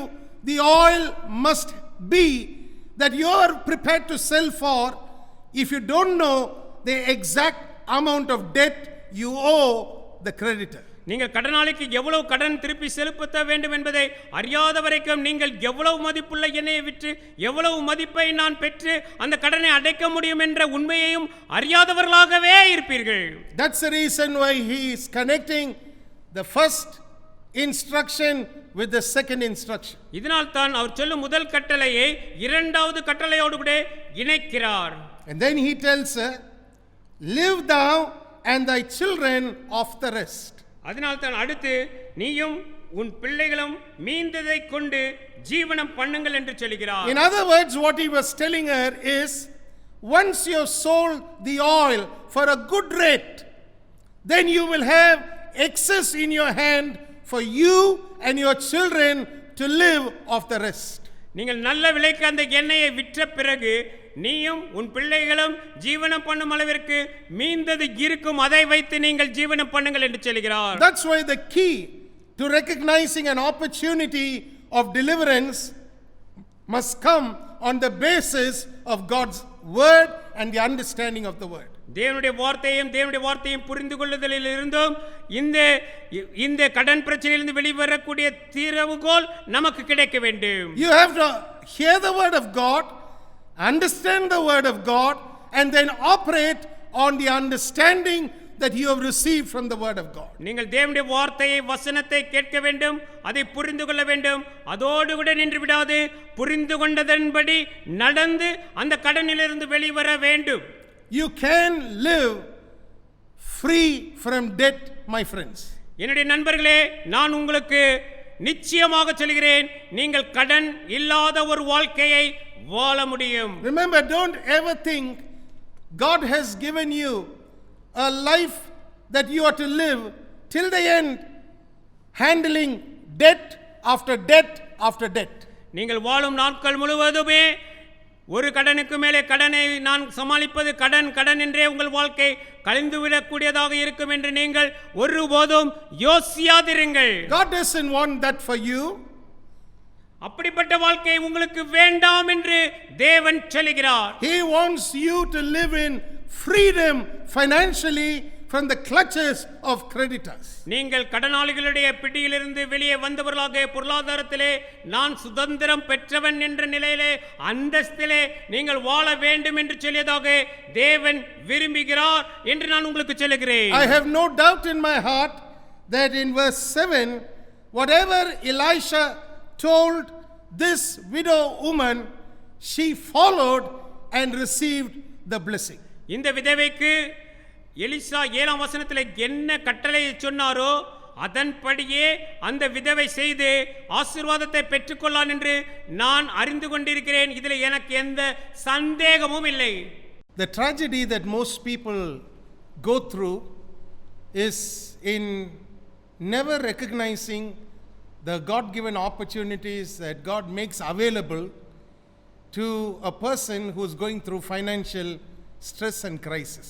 the oil must be that you are prepared to sell for if you don't know the exact amount of debt you owe the creditor. நீங்கள் கடனாளிக்கு எவ்வளவு கடன் திருப்பி செலுத்த வேண்டும் என்பதை அறியாத வரைக்கும் நீங்கள் எவ்வளவு மதிப்புள்ள எண்ணெயை விற்று எவ்வளவு மதிப்பை நான் பெற்று அந்த கடனை அடைக்க முடியும் என்ற உண்மையையும் அறியாதவர்களாகவே இருப்பீர்கள். That's the reason why he is connecting the first instruction with the second instruction. இதனால் தான் அவர் சொல்லும் முதல் கட்டளையை இரண்டாவது கட்டளையோடு கூட இணைக்கிறார். And then he tells her, live thou and thy children of the rest. அதனால் தான் அடுத்து நீயும் உன் பிள்ளைகளும் மீந்ததை கொண்டு ஜீவனம் பண்ணுங்கள் என்று சொல்கிறார். In other words, what he was telling her is, once you have sold the oil for a good rate, then you will have excess in your hand for you and your children to live off the rest. நீங்கள் நல்ல விலைக்கு அந்த எண்ணெயை விற்ற பிறகு நீயும் உன் பிள்ளைகளும் ஜீவனம் பண்ணும் அளவிற்கு மீந்தது இருக்கும், அதை வைத்து நீங்கள் ஜீவனம் பண்ணுங்கள் என்று சொல்கிறார். That's why the key to recognizing an opportunity of deliverance must come on the basis of God's word and the understanding of the word. தேவனுடைய வார்த்தையும் புரிந்து கொள்ளுதலில் இருந்தும் இந்த கடன் பிரச்சனையிலிருந்து வெளிவரக்கூடிய தீர்வுகோல் நமக்கு கிடைக்க வேண்டும். You have to hear the word of God, understand the word of God, and then operate on the understanding that you have received from the word of God. நீங்கள் தேவனுடைய வார்த்தையை வசனத்தை கேட்க வேண்டும், அதை புரிந்து கொள்ள வேண்டும். அதோடு கூட நின்று விடாது, புரிந்து கொண்டதன்படி நடந்து அந்த கடனிலிருந்து வெளிவர வேண்டும். You can live free from debt, my friends. என்னுடைய நண்பர்களே, நான் உங்களுக்கு நிச்சயமாக சொல்கிறேன், நீங்கள் கடன் இல்லாத ஒரு வாழ்க்கையை வாழ முடியும். Remember, don't ever think God has given you a life that you are to live till the end, handling debt after debt after debt. நீங்கள் வாழும் நாட்கள் முழுவதுமே ஒரு கடனுக்கு மேலே கடனை நான் சமாளிப்பது, கடன் என்றே உங்கள் வாழ்க்கை கழிந்துவிடக்கூடியதாக இருக்கும் என்று நீங்கள் ஒருபோதும் யோசியாதிருங்கள். God doesn't want that for you. அப்படிப்பட்ட வாழ்க்கை உங்களுக்கு வேண்டாம் என்று தேவன் சொல்கிறார். He wants you to live in freedom financially from the clutches of creditors. நீங்கள் கடனாளிகளுடைய பிடியிலிருந்து வெளியே வந்தவர்களாக பொருளாதாரத்திலே நான் சுதந்திரம் பெற்றவன் என்ற நிலையிலே அந்தஸ்திலே நீங்கள் வாழ வேண்டும் என்று சொல்லியதாக தேவன் விரும்புகிறார் என்று நான் உங்களுக்கு சொல்லுகிறேன். I have no doubt in my heart that in verse 7, whatever Elisha told this widow woman, she followed and received the blessing. இந்த விதவைக்கு எலிசா 7ஆம் வசனத்தில் என்ன கட்டளையை சொன்னாரோ அதன்படியே அந்த விதவை செய்து ஆசீர்வாதத்தை பெற்றுக்கொள்ளான் என்று நான் அறிந்து கொண்டிருக்கிறேன். இதில் எனக்கு எந்த சந்தேகமும் இல்லை. The tragedy that most people go through is in never recognizing the God-given opportunities that God makes available to a person who is going through financial stress and crisis.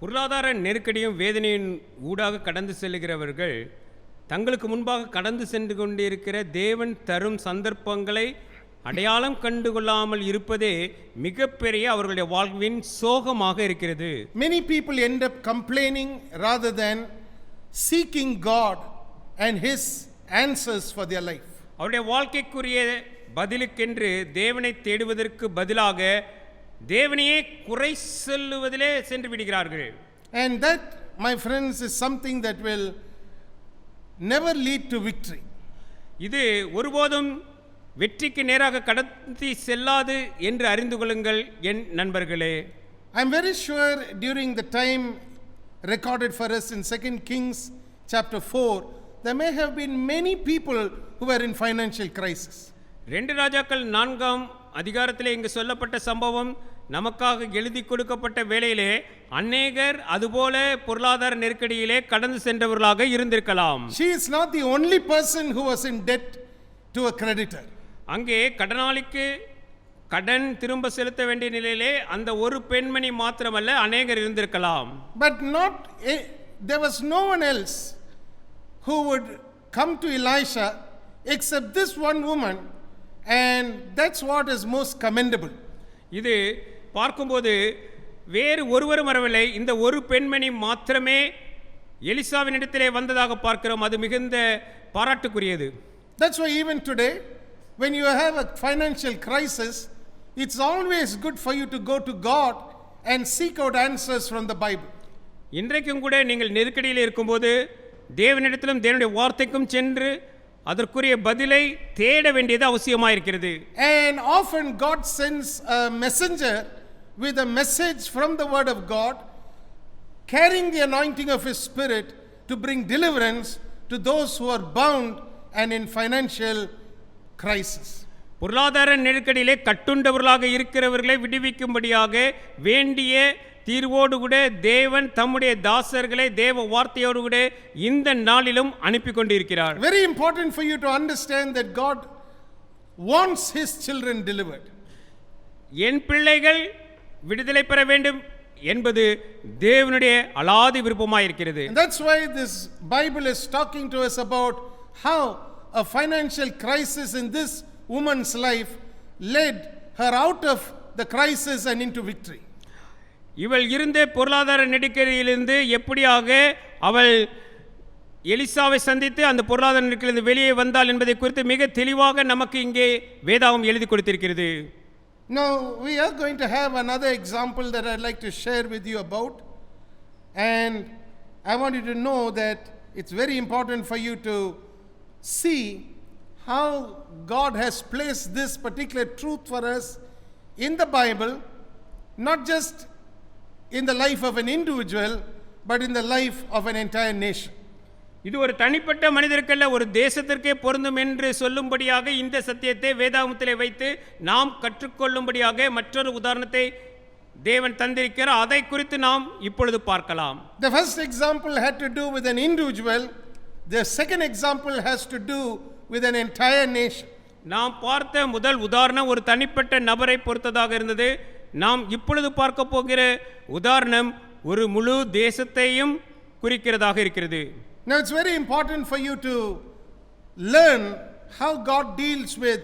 பொருளாதார நெருக்கடியும் வேதனையின் ஊடாக கடந்து செல்லுகிறவர்கள் தங்களுக்கு முன்பாக கடந்து சென்று கொண்டிருக்கிற தேவன் தரும் சந்தர்ப்பங்களை அடையாளம் கண்டுகொள்ளாமல் இருப்பதே மிகப்பெரிய அவர்களுடைய வாழ்வின் சோகமாக இருக்கிறது. Many people end up complaining rather than seeking God and His answers for their life. அவருடைய வாழ்க்கைக்குரிய பதிலுக்கென்று தேவனை தேடுவதற்கு பதிலாக தேவனையே குறை சொல்லுவதிலே சென்று விடுகிறார்கள். And that, my friends, is something that will never lead to victory. இது ஒருபோதும் வெற்றிக்கு நேராக கடத்தி செல்லாது என்று அறிந்து கொள்ளுங்கள் என் நண்பர்களே. I am very sure during the time recorded for us in 2 Kings chapter 4, there may have been many people who were in financial crisis. 2 ராஜாக்கள் 4ஆம் அதிகாரத்திலே இங்கு சொல்லப்பட்ட சம்பவம் நமக்காக எழுதி கொடுக்கப்பட்ட வேளையிலே அநேகர் அதுபோல பொருளாதார நெருக்கடியிலே கடந்து சென்றவர்களாக இருந்திருக்கலாம். She is not the only person who was in debt to a creditor. அங்கே கடனாளிக்கு கடன் திரும்ப செலுத்த வேண்டிய நிலையிலே அந்த ஒரு பெண்மணி மாத்திரமல்ல அநேகர் இருந்திருக்கலாம். But there was no one else who would come to Elisha except this one woman, and that's what is most commendable. இது பார்க்கும்போது வேறு ஒருவரும் வரவில்லை, இந்த ஒரு பெண்மணி மாத்திரமே எலிசாவின் இடத்திலே வந்ததாக பார்க்கிறோம். அது மிகுந்த பாராட்டுக்குரியது. That's why even today when you have a financial crisis, it's always good for you to go to God and seek out answers from the Bible. இன்றைக்கும் கூட நீங்கள் நெருக்கடியில் இருக்கும்போது தேவனிடத்திலும் தேவனுடைய வார்த்தைக்கும் சென்று அதற்குரிய பதிலை தேட வேண்டியது அவசியமாயிருக்கிறது. And often God sends a messenger with a message from the word of God, carrying the anointing of his spirit to bring deliverance to those who are bound and in financial crisis. பொருளாதார நெருக்கடியிலே கட்டுண்டவர்களாக இருக்கிறவர்களை விடுவிக்கும்படியாக வேண்டிய தீர்வோடு கூட தேவன் தம்முடைய தாசர்களை தேவ வார்த்தையோடு கூட இந்த நாளிலும் அனுப்பி கொண்டிருக்கிறார். Very important for you to understand that God wants his children delivered. என் பிள்ளைகள் விடுதலை பெற வேண்டும் என்பது தேவனுடைய அலாதி விருப்பமாயிருக்கிறது. And that's why this Bible is talking to us about how a financial crisis in this woman's life led her out of the crisis and into victory. இவள் இருந்த பொருளாதார நெருக்கடியிலிருந்து எப்படியாக அவள் எலிசாவை சந்தித்து அந்த பொருளாதார நெருக்கடியிலிருந்து வெளியே வந்தாள் என்பதை குறித்து மிக தெளிவாக நமக்கு இங்கே வேதாகம் எழுதி கொடுத்திருக்கிறது. Now we are going to have another example that I'd like to share with you about, and I want you to know that it's very important for you to see how God has placed this particular truth for us in the Bible, not just in the life of an individual, but in the life of an entire nation. இது ஒரு தனிப்பட்ட மனிதருக்கல்ல, ஒரு தேசத்திற்கே பொருந்தும் என்று சொல்லும்படியாக இந்த சத்தியத்தை வேதாகமத்திலே வைத்து நாம் கற்றுக்கொள்ளும்படியாக மற்றொரு உதாரணத்தை தேவன் தந்திருக்கிறார். அதை குறித்து நாம் இப்பொழுது பார்க்கலாம். The first example had to do with an individual. The second example has to do with an entire nation. நாம் பார்த்த முதல் உதாரணம் ஒரு தனிப்பட்ட நபரை பொறுத்ததாக இருந்தது. நாம் இப்பொழுது பார்க்க போகிற உதாரணம் ஒரு முழு தேசத்தையும் குறிக்கிறதாக இருக்கிறது. Now it's very important for you to learn how God deals with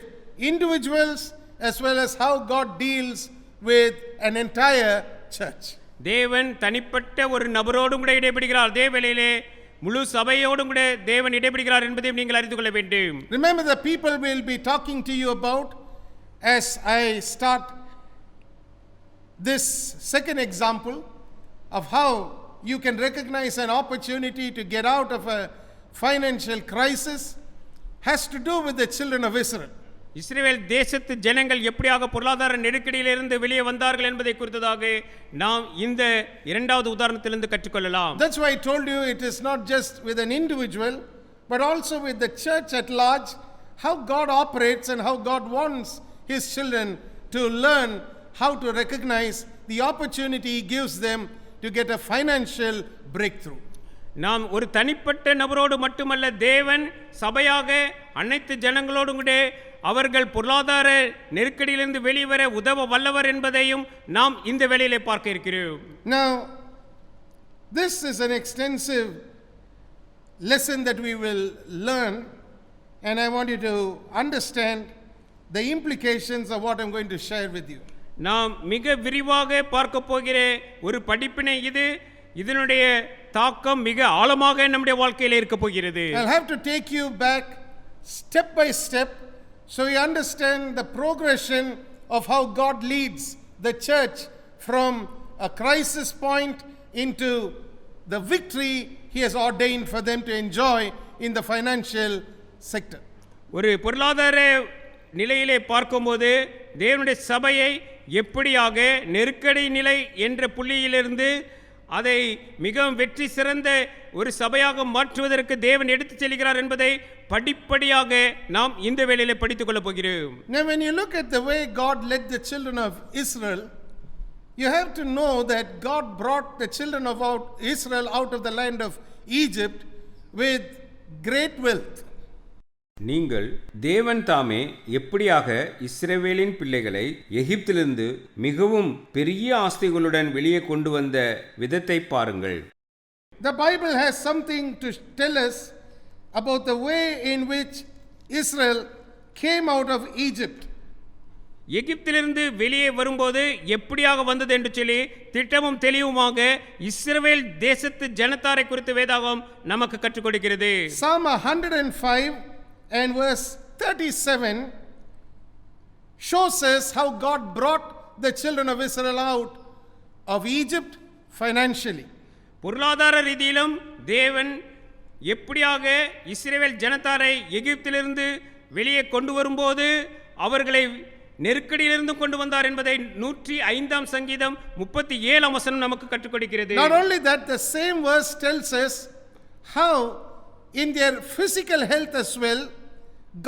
individuals as well as how God deals with an entire church. தேவன் தனிப்பட்ட ஒரு நபரோடும் கூட இடைபடுகிறார், அதே வேளையிலே முழு சபையோடும் கூட தேவன் இடைபடுகிறார் என்பதையும் நீங்கள் அறிந்து கொள்ள வேண்டும். Remember, the people will be talking to you about, as I start this second example of how you can recognize an opportunity to get out of a financial crisis, has to do with the children of Israel. இஸ்ரவேல் தேசத்து ஜனங்கள் எப்படியாக பொருளாதார நெருக்கடியிலிருந்து வெளியே வந்தார்கள் என்பதை குறித்ததாக நாம் இந்த இரண்டாவது உதாரணத்திலிருந்து கற்றுக்கொள்ளலாம். That's why I told you it is not just with an individual, but also with the church at large, how God operates and how God wants his children to learn how to recognize the opportunity he gives them to get a financial breakthrough. நாம் ஒரு தனிப்பட்ட நபரோடு மட்டுமல்ல, தேவன் சபையாக அனைத்து ஜனங்களோடும் கூட அவர்கள் பொருளாதார நெருக்கடியிலிருந்து வெளிவர உதவ வல்லவர் என்பதையும் நாம் இந்த வேளையிலே பார்க்க இருக்கிறோம். Now this is an extensive lesson that we will learn, and I want you to understand the implications of what I'm going to share with you. நாம் மிக விரிவாக பார்க்க போகிற ஒரு படிப்பினை இது. இதனுடைய தாக்கம் மிக ஆழமாக நம்முடைய வாழ்க்கையில் இருக்க போகிறது. I'll have to take you back step by step so you understand the progression of how God leads the church from a crisis point into the victory he has ordained for them to enjoy in the financial sector. ஒரு பொருளாதார நிலையிலே பார்க்கும்போது தேவனுடைய சபையை எப்படியாக நெருக்கடி நிலை என்ற புள்ளியிலிருந்து அதை மிகவும் வெற்றி சிறந்த ஒரு சபையாக மாற்றுவதற்கு தேவன் எடுத்துச் செல்கிறார் என்பதை படிப்படியாக நாம் இந்த வேளையிலே படித்துக் கொள்ளப் போகிறோம். Now when you look at the way God led the children of Israel, you have to know that God brought the children of Israel out of the land of Egypt with great wealth. நீங்கள் தேவன் தாமே எப்படியாக இஸ்ரவேலின் பிள்ளைகளை எகிப்திலிருந்து மிகவும் பெரிய ஆஸ்திகளுடன் வெளியே கொண்டு வந்த விதத்தை பாருங்கள். The Bible has something to tell us about the way in which Israel came out of Egypt. எகிப்திலிருந்து வெளியே வரும்போது எப்படியாக வந்தது என்று சொல்லி திட்டமும் தெளிவுமாக இஸ்ரவேல் தேசத்து ஜனத்தாரை குறித்து வேதாகம் நமக்கு கற்றுக் கொடுக்கிறது. Psalm 105 and verse 37 shows us how God brought the children of Israel out of Egypt financially. பொருளாதார ரீதியிலும் தேவன் எப்படியாக இஸ்ரவேல் ஜனத்தாரை எகிப்திலிருந்து வெளியே கொண்டு வரும்போது அவர்களை நெருக்கடியிலிருந்து கொண்டு வந்தார் என்பதை 105ஆம் சங்கீதம் 37ஆம் வசனம் நமக்கு கற்றுக் கொடுக்கிறது. Not only that, the same verse tells us how in their physical health as well,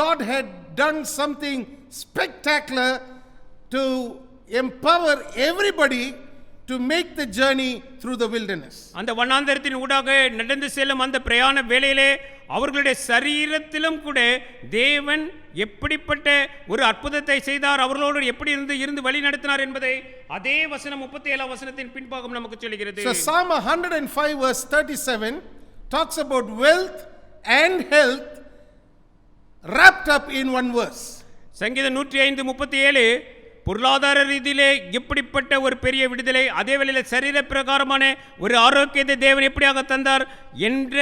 God had done something spectacular to empower everybody to make the journey through the wilderness. அந்த வனாந்தரத்தின் ஊடாக நடந்து செல்லும் அந்த பிரயாண வேளையிலே அவர்களுடைய சரீரத்திலும் கூட தேவன் எப்படிப்பட்ட ஒரு அற்புதத்தை செய்தார், அவர்களோடு எப்படி இருந்து வழி நடத்தினார் என்பதை அதே வசனம் 37ஆம் வசனத்தின் பின்பாகம் நமக்கு சொல்கிறது. So Psalm 105 verse 37 talks about wealth and health wrapped up in one verse. சங்கீதம் 105:37 பொருளாதார ரீதியிலே எப்படிப்பட்ட ஒரு பெரிய விடுதலை, அதே வேளையில் சரீர பிரகாரமான ஒரு ஆரோக்கியத்தை தேவன் எப்படியாக தந்தார் என்ற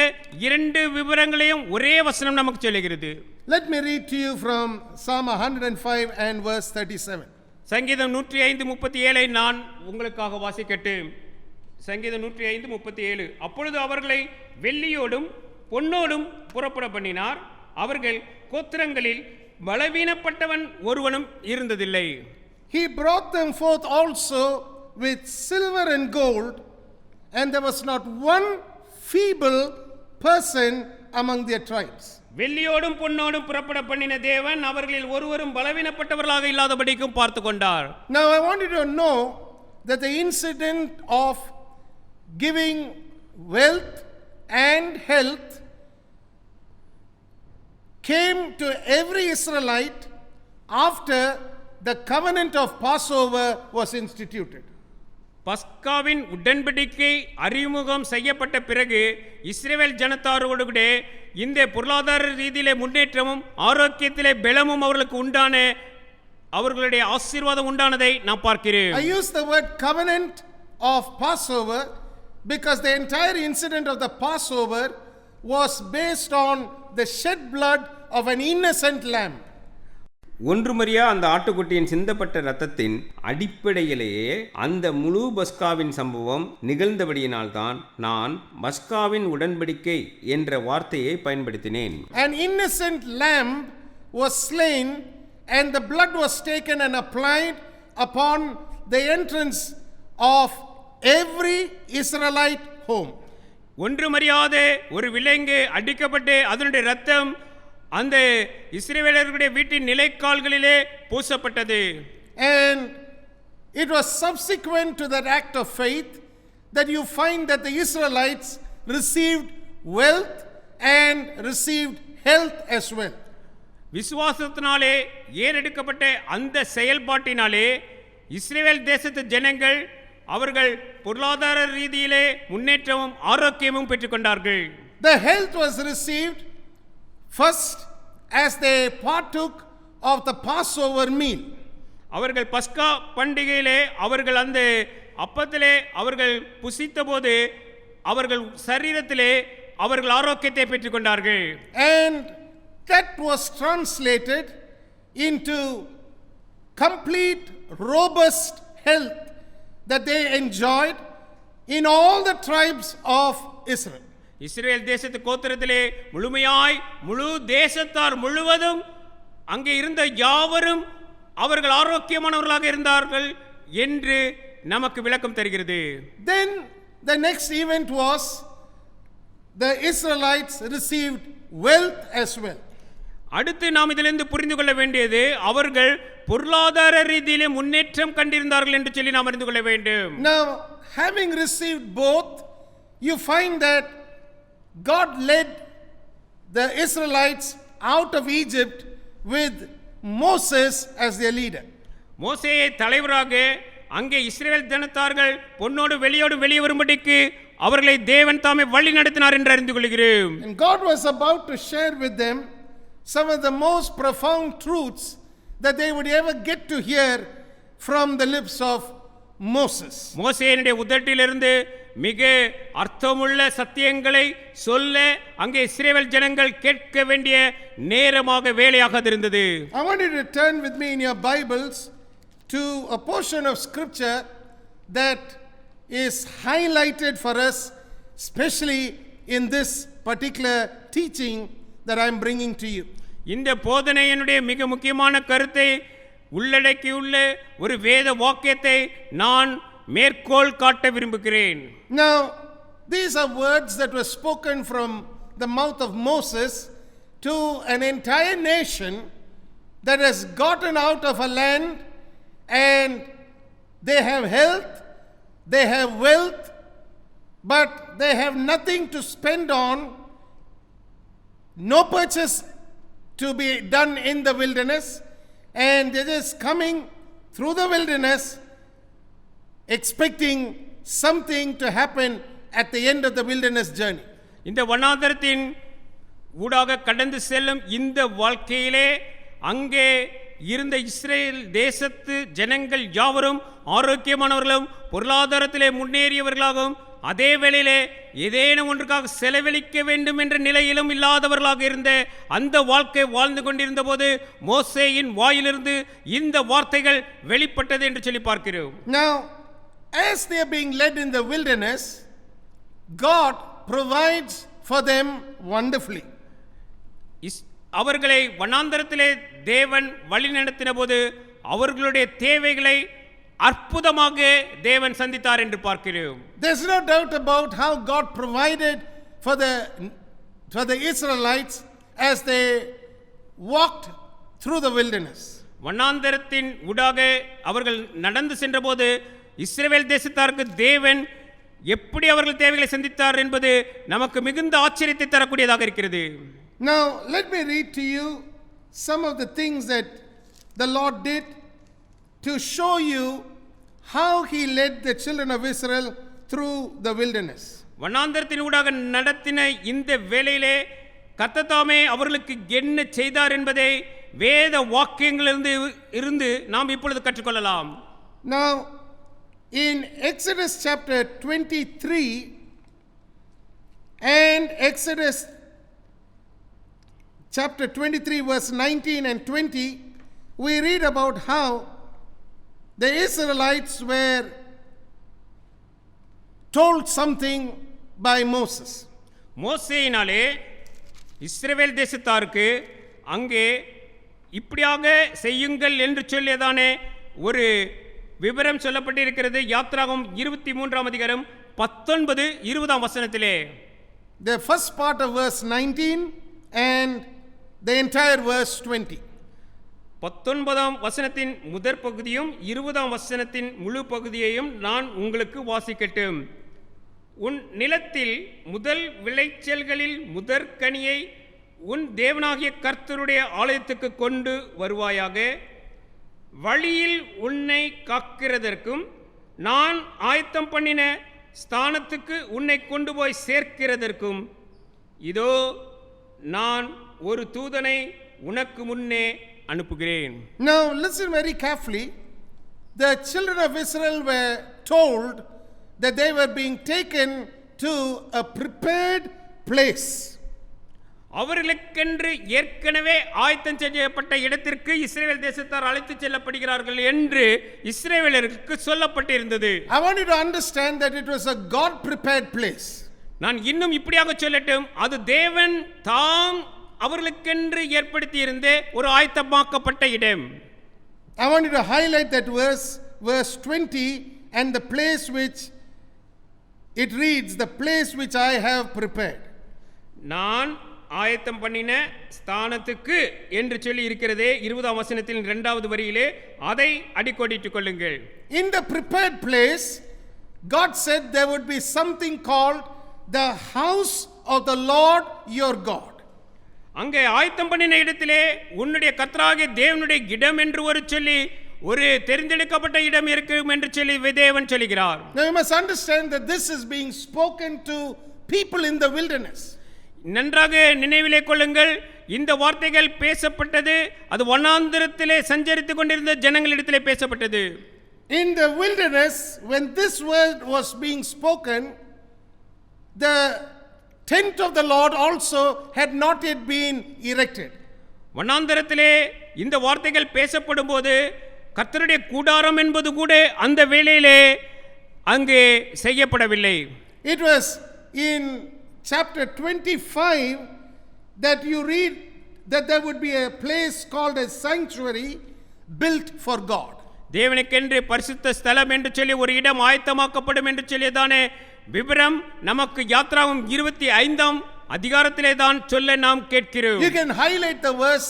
இரண்டு விவரங்களையும் ஒரே வசனம் நமக்கு சொல்லுகிறது. Let me read to you from Psalm 105 and verse 37. சங்கீதம் 105:37 நான் உங்களுக்காக வாசிக்கட்டும். சங்கீதம் 105:37 அப்பொழுது அவர்களை வெள்ளியோடும் பொன்னோடும் புறப்பட பண்ணினார், அவர்கள் கோத்திரங்களில் பலவீனப்பட்டவன் ஒருவனும் இருந்ததில்லை. He brought them forth also with silver and gold, and there was not one feeble person among their tribes. வெள்ளியோடும் பொன்னோடும் புறப்பட பண்ணின தேவன் அவர்களில் ஒருவரும் பலவீனப்பட்டவர்களாக இல்லாதபடிக்கும் பார்த்து கொண்டார். Now I want you to know that the incident of giving wealth and health came to every Israelite after the covenant of Passover was instituted. பஸ்காவின் உடன்படிக்கை அறிமுகம் செய்யப்பட்ட பிறகு இஸ்ரவேல் ஜனத்தாரோடு கூட இந்த பொருளாதார ரீதியிலே முன்னேற்றமும் ஆரோக்கியத்திலே பலமும் அவர்களுக்கு உண்டான அவர்களுடைய ஆசீர்வாதம் உண்டானதை நான் பார்க்கிறேன். I use the word covenant of Passover because the entire incident of the Passover was based on the shed blood of an innocent lamb. ஒன்றுமறியா அந்த ஆட்டுக்குட்டியின் சிந்தப்பட்ட இரத்தத்தின் அடிப்படையிலேயே அந்த முழு பஸ்காவின் சம்பவம் நிகழ்ந்தபடியினால்தான் நான் பஸ்காவின் உடன்படிக்கை என்ற வார்த்தையை பயன்படுத்தினேன். An innocent lamb was slain and the blood was taken and applied upon the entrance of every Israelite home. ஒன்றுமறியாத ஒரு விலங்கு அடிக்கப்பட்டு அதனுடைய இரத்தம் அந்த இஸ்ரவேலர்களுடைய வீட்டின் நிலைக்கால்களிலே பூசப்பட்டது. And it was subsequent to that act of faith that you find that the Israelites received wealth and received health as well. விசுவாசத்தினாலே ஏறெடுக்கப்பட்ட அந்த செயல்பாட்டினாலே இஸ்ரவேல் தேசத்து ஜனங்கள் அவர்கள் பொருளாதார ரீதியிலே முன்னேற்றமும் ஆரோக்கியமும் பெற்றுக்கொண்டார்கள். The health was received first as they partook of the Passover meal. அவர்கள் பஸ்கா பண்டிகையிலே அவர்கள் அந்த அப்பத்திலே அவர்கள் புசித்தபோது அவர்கள் சரீரத்திலே அவர்கள் ஆரோக்கியத்தை பெற்றுக்கொண்டார்கள். And that was translated into complete robust health that they enjoyed in all the tribes of Israel. இஸ்ரவேல் தேசத்து கோத்திரத்திலே முழுமையாய் முழு தேசத்தார் முழுவதும் அங்கே இருந்த யாவரும் அவர்கள் ஆரோக்கியமானவர்களாக இருந்தார்கள் என்று நமக்கு விளக்கம் தருகிறது. Then the next event was the Israelites received wealth as well. அடுத்து நாம் இதிலிருந்து புரிந்து கொள்ள வேண்டியது அவர்கள் பொருளாதார ரீதியிலே முன்னேற்றம் கண்டிருந்தார்கள் என்று சொல்லி நாம் அறிந்து கொள்ள வேண்டும். Now, having received both, you find that God led the Israelites out of Egypt with Moses as their leader. மோசேயை தலைவராக அங்கே இஸ்ரவேல் ஜனத்தார்கள் பொன்னோடு வெளியோடு வெளியே வரும்படிக்கு அவர்களை தேவன் தாமே வழி நடத்தினார் என்று அறிந்து கொள்கிறோம். And God was about to share with them some of the most profound truths that they would ever get to hear from the lips of Moses. மோசேயினுடைய உதட்டிலிருந்து மிக அர்த்தமுள்ள சத்தியங்களை சொல்ல அங்கே இஸ்ரவேல் ஜனங்கள் கேட்க வேண்டிய நேரமாக வேலையாக இருந்தது. I want you to turn with me in your Bibles to a portion of scripture that is highlighted for us, especially in this particular teaching that I am bringing to you. இந்த போதனையினுடைய மிக முக்கியமான கருத்தை உள்ளடக்கியுள்ள ஒரு வேத வாக்கியத்தை நான் மேற்கோள் காட்ட விரும்புகிறேன். Now, these are words that were spoken from the mouth of Moses to an entire nation that has gotten out of a land and they have health, they have wealth, but they have nothing to spend on, no purchase to be done in the wilderness, and they're just coming through the wilderness expecting something to happen at the end of the wilderness journey. இந்த வனாந்தரத்தின் ஊடாக கடந்து செல்லும் இந்த வாழ்க்கையிலே அங்கே இருந்த Israel தேசத்து ஜனங்கள் யாவரும் ஆரோக்கியமானவர்களும் பொருளாதாரத்திலே முன்னேறியவர்களாகவும் அதே வேளையிலே ஏதேனும் ஒன்றுக்காக செலவழிக்க வேண்டும் என்ற நிலையிலும் இல்லாதவர்களாக இருந்த அந்த வாழ்க்கை வாழ்ந்து கொண்டிருந்த போது மோசேயின் வாயிலிருந்து இந்த வார்த்தைகள் வெளிப்பட்டது என்று சொல்லி பார்க்கிறோம். Now, as they are being led in the wilderness, God provides for them wonderfully. அவர்களை வனாந்தரத்திலே தேவன் வழிநடத்தின போது அவர்களுடைய தேவைகளை அற்புதமாக தேவன் சந்தித்தார் என்று பார்க்கிறோம். There's no doubt about how God provided for the Israelites as they walked through the wilderness. வனாந்தரத்தின் ஊடாக அவர்கள் நடந்து சென்றபோது இஸ்ரவேல் தேசத்தாருக்கு தேவன் எப்படி அவர்கள் தேவைகளை சந்தித்தார் என்பது நமக்கு மிகுந்த ஆச்சரியத்தை தரக்கூடியதாக இருக்கிறது. Now, let me read to you some of the things that the Lord did to show you how he led the children of Israel through the wilderness. வனாந்தரத்தின் ஊடாக நடத்தின இந்த வேளையிலே கர்த்தர் அவர்களுக்கு என்ன செய்தார் என்பதை வேத வாக்கியங்களிலிருந்து நாம் இப்பொழுது கற்றுக்கொள்ளலாம். Now, in Exodus chapter 23 and Exodus chapter 23 verse 19 and 20, we read about how the Israelites were told something by Moses. மோசேயினாலே இஸ்ரவேல் தேசத்தாருக்கு அங்கே இப்படியாக செய்யுங்கள் என்று சொல்லியதானே ஒரு விவரம் சொல்லப்பட்டிருக்கிறது. யாத்ராகமம் 23ஆம் அதிகாரம் 19-20 வசனத்திலே. The first part of verse 19 and the entire verse 20. 19ஆம் வசனத்தின் முதற் பகுதியும் 20ஆம் வசனத்தின் முழு பகுதியையும் நான் உங்களுக்கு வாசிக்கட்டும். உன் நிலத்தில் முதல் விளைச்சல்களில் முதற்கனியை உன் தேவனாகிய கர்த்தருடைய ஆலயத்துக்கு கொண்டு வருவாயாக. வழியில் உன்னை காக்கிறதற்கும் நான் ஆயத்தம் பண்ணின ஸ்தானத்துக்கு உன்னை கொண்டு போய் சேர்க்கிறதற்கும் இதோ நான் ஒரு தூதனை உனக்கு முன்னே அனுப்புகிறேன். Now listen very carefully. The children of Israel were told that they were being taken to a prepared place. அவர்களுக்கென்று ஏற்கனவே ஆயத்தம் செய்யப்பட்ட இடத்திற்கு இஸ்ரவேல் தேசத்தார் அழைத்து செல்லப்படுகிறார்கள் என்று இஸ்ரவேலருக்கு சொல்லப்பட்டிருந்தது. I want you to understand that it was a God prepared place. நான் இன்னும் இப்படியாக சொல்லட்டும், அது தேவன் தாம் அவர்களுக்கென்று ஏற்படுத்தி இருந்த ஒரு ஆயத்தமாக்கப்பட்ட இடம். I want you to highlight that verse 20, and the place which it reads, the place which I have prepared. நான் ஆயத்தம் பண்ணின ஸ்தானத்துக்கு என்று சொல்லி இருக்கிறதே 20ஆம் வசனத்தின் 2வது வரியிலே, அதை அடிக்கோடிட்டுக் கொள்ளுங்கள். In the prepared place, God said there would be something called the house of the Lord your God. அங்கே ஆயத்தம் பண்ணின இடத்திலே உன்னுடைய கர்த்தராகிய தேவனுடைய இடம் என்று ஒரு தெரிந்தெடுக்கப்பட்ட இடம் இருக்கும் என்று சொல்லி தேவன் சொல்கிறார். Now you must understand that this is being spoken to people in the wilderness. நன்றாக நினைவிலே கொள்ளுங்கள், இந்த வார்த்தைகள் பேசப்பட்டது அது வனாந்தரத்திலே சஞ்சரித்துக் கொண்டிருந்த ஜனங்களிடத்திலே பேசப்பட்டது. In the wilderness, when this word was being spoken, the tent of the Lord also had not yet been erected. வனாந்தரத்திலே இந்த வார்த்தைகள் பேசப்படும் போது கர்த்தருடைய கூடாரம் என்பது கூட அந்த வேளையிலே அங்கே செய்யப்படவில்லை. It was in chapter 25 that you read that there would be a place called a sanctuary built for God. தேவனுக்கென்று பரிசுத்த ஸ்தலம் என்று சொல்லி ஒரு இடம் ஆயத்தமாக்கப்படும் என்று சொல்லியதானே விவரம் நமக்கு யாத்ராகமம் 25ஆம் அதிகாரத்திலே தான் சொல்ல நாம் கேட்கிறோம். You can highlight the verse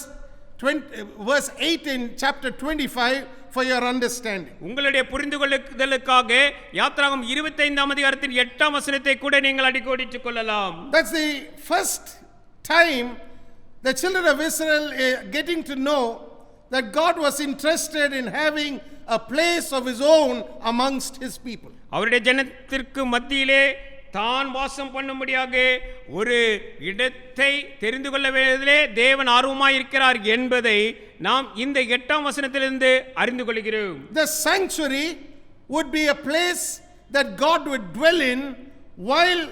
8 in chapter 25 for your understanding. உங்களுடைய புரிந்துகொள்ளுதலுக்காக யாத்ராகமம் 25ஆம் அதிகாரத்தின் 8ஆம் வசனத்தை கூட நீங்கள் அடிக்கோடிட்டுக் கொள்ளலாம். That's the first time the children of Israel getting to know that God was interested in having a place of his own amongst his people. அவருடைய ஜனத்திற்கு மத்தியிலே தான் வாசம் பண்ணும்படியாக ஒரு இடத்தை தெரிந்து கொள்ள வேண்டியதிலே தேவன் ஆர்வமாய் இருக்கிறார் என்பதை நாம் இந்த 8ஆம் வசனத்திலிருந்து அறிந்து கொள்கிறோம். The sanctuary would be a place that God would dwell in while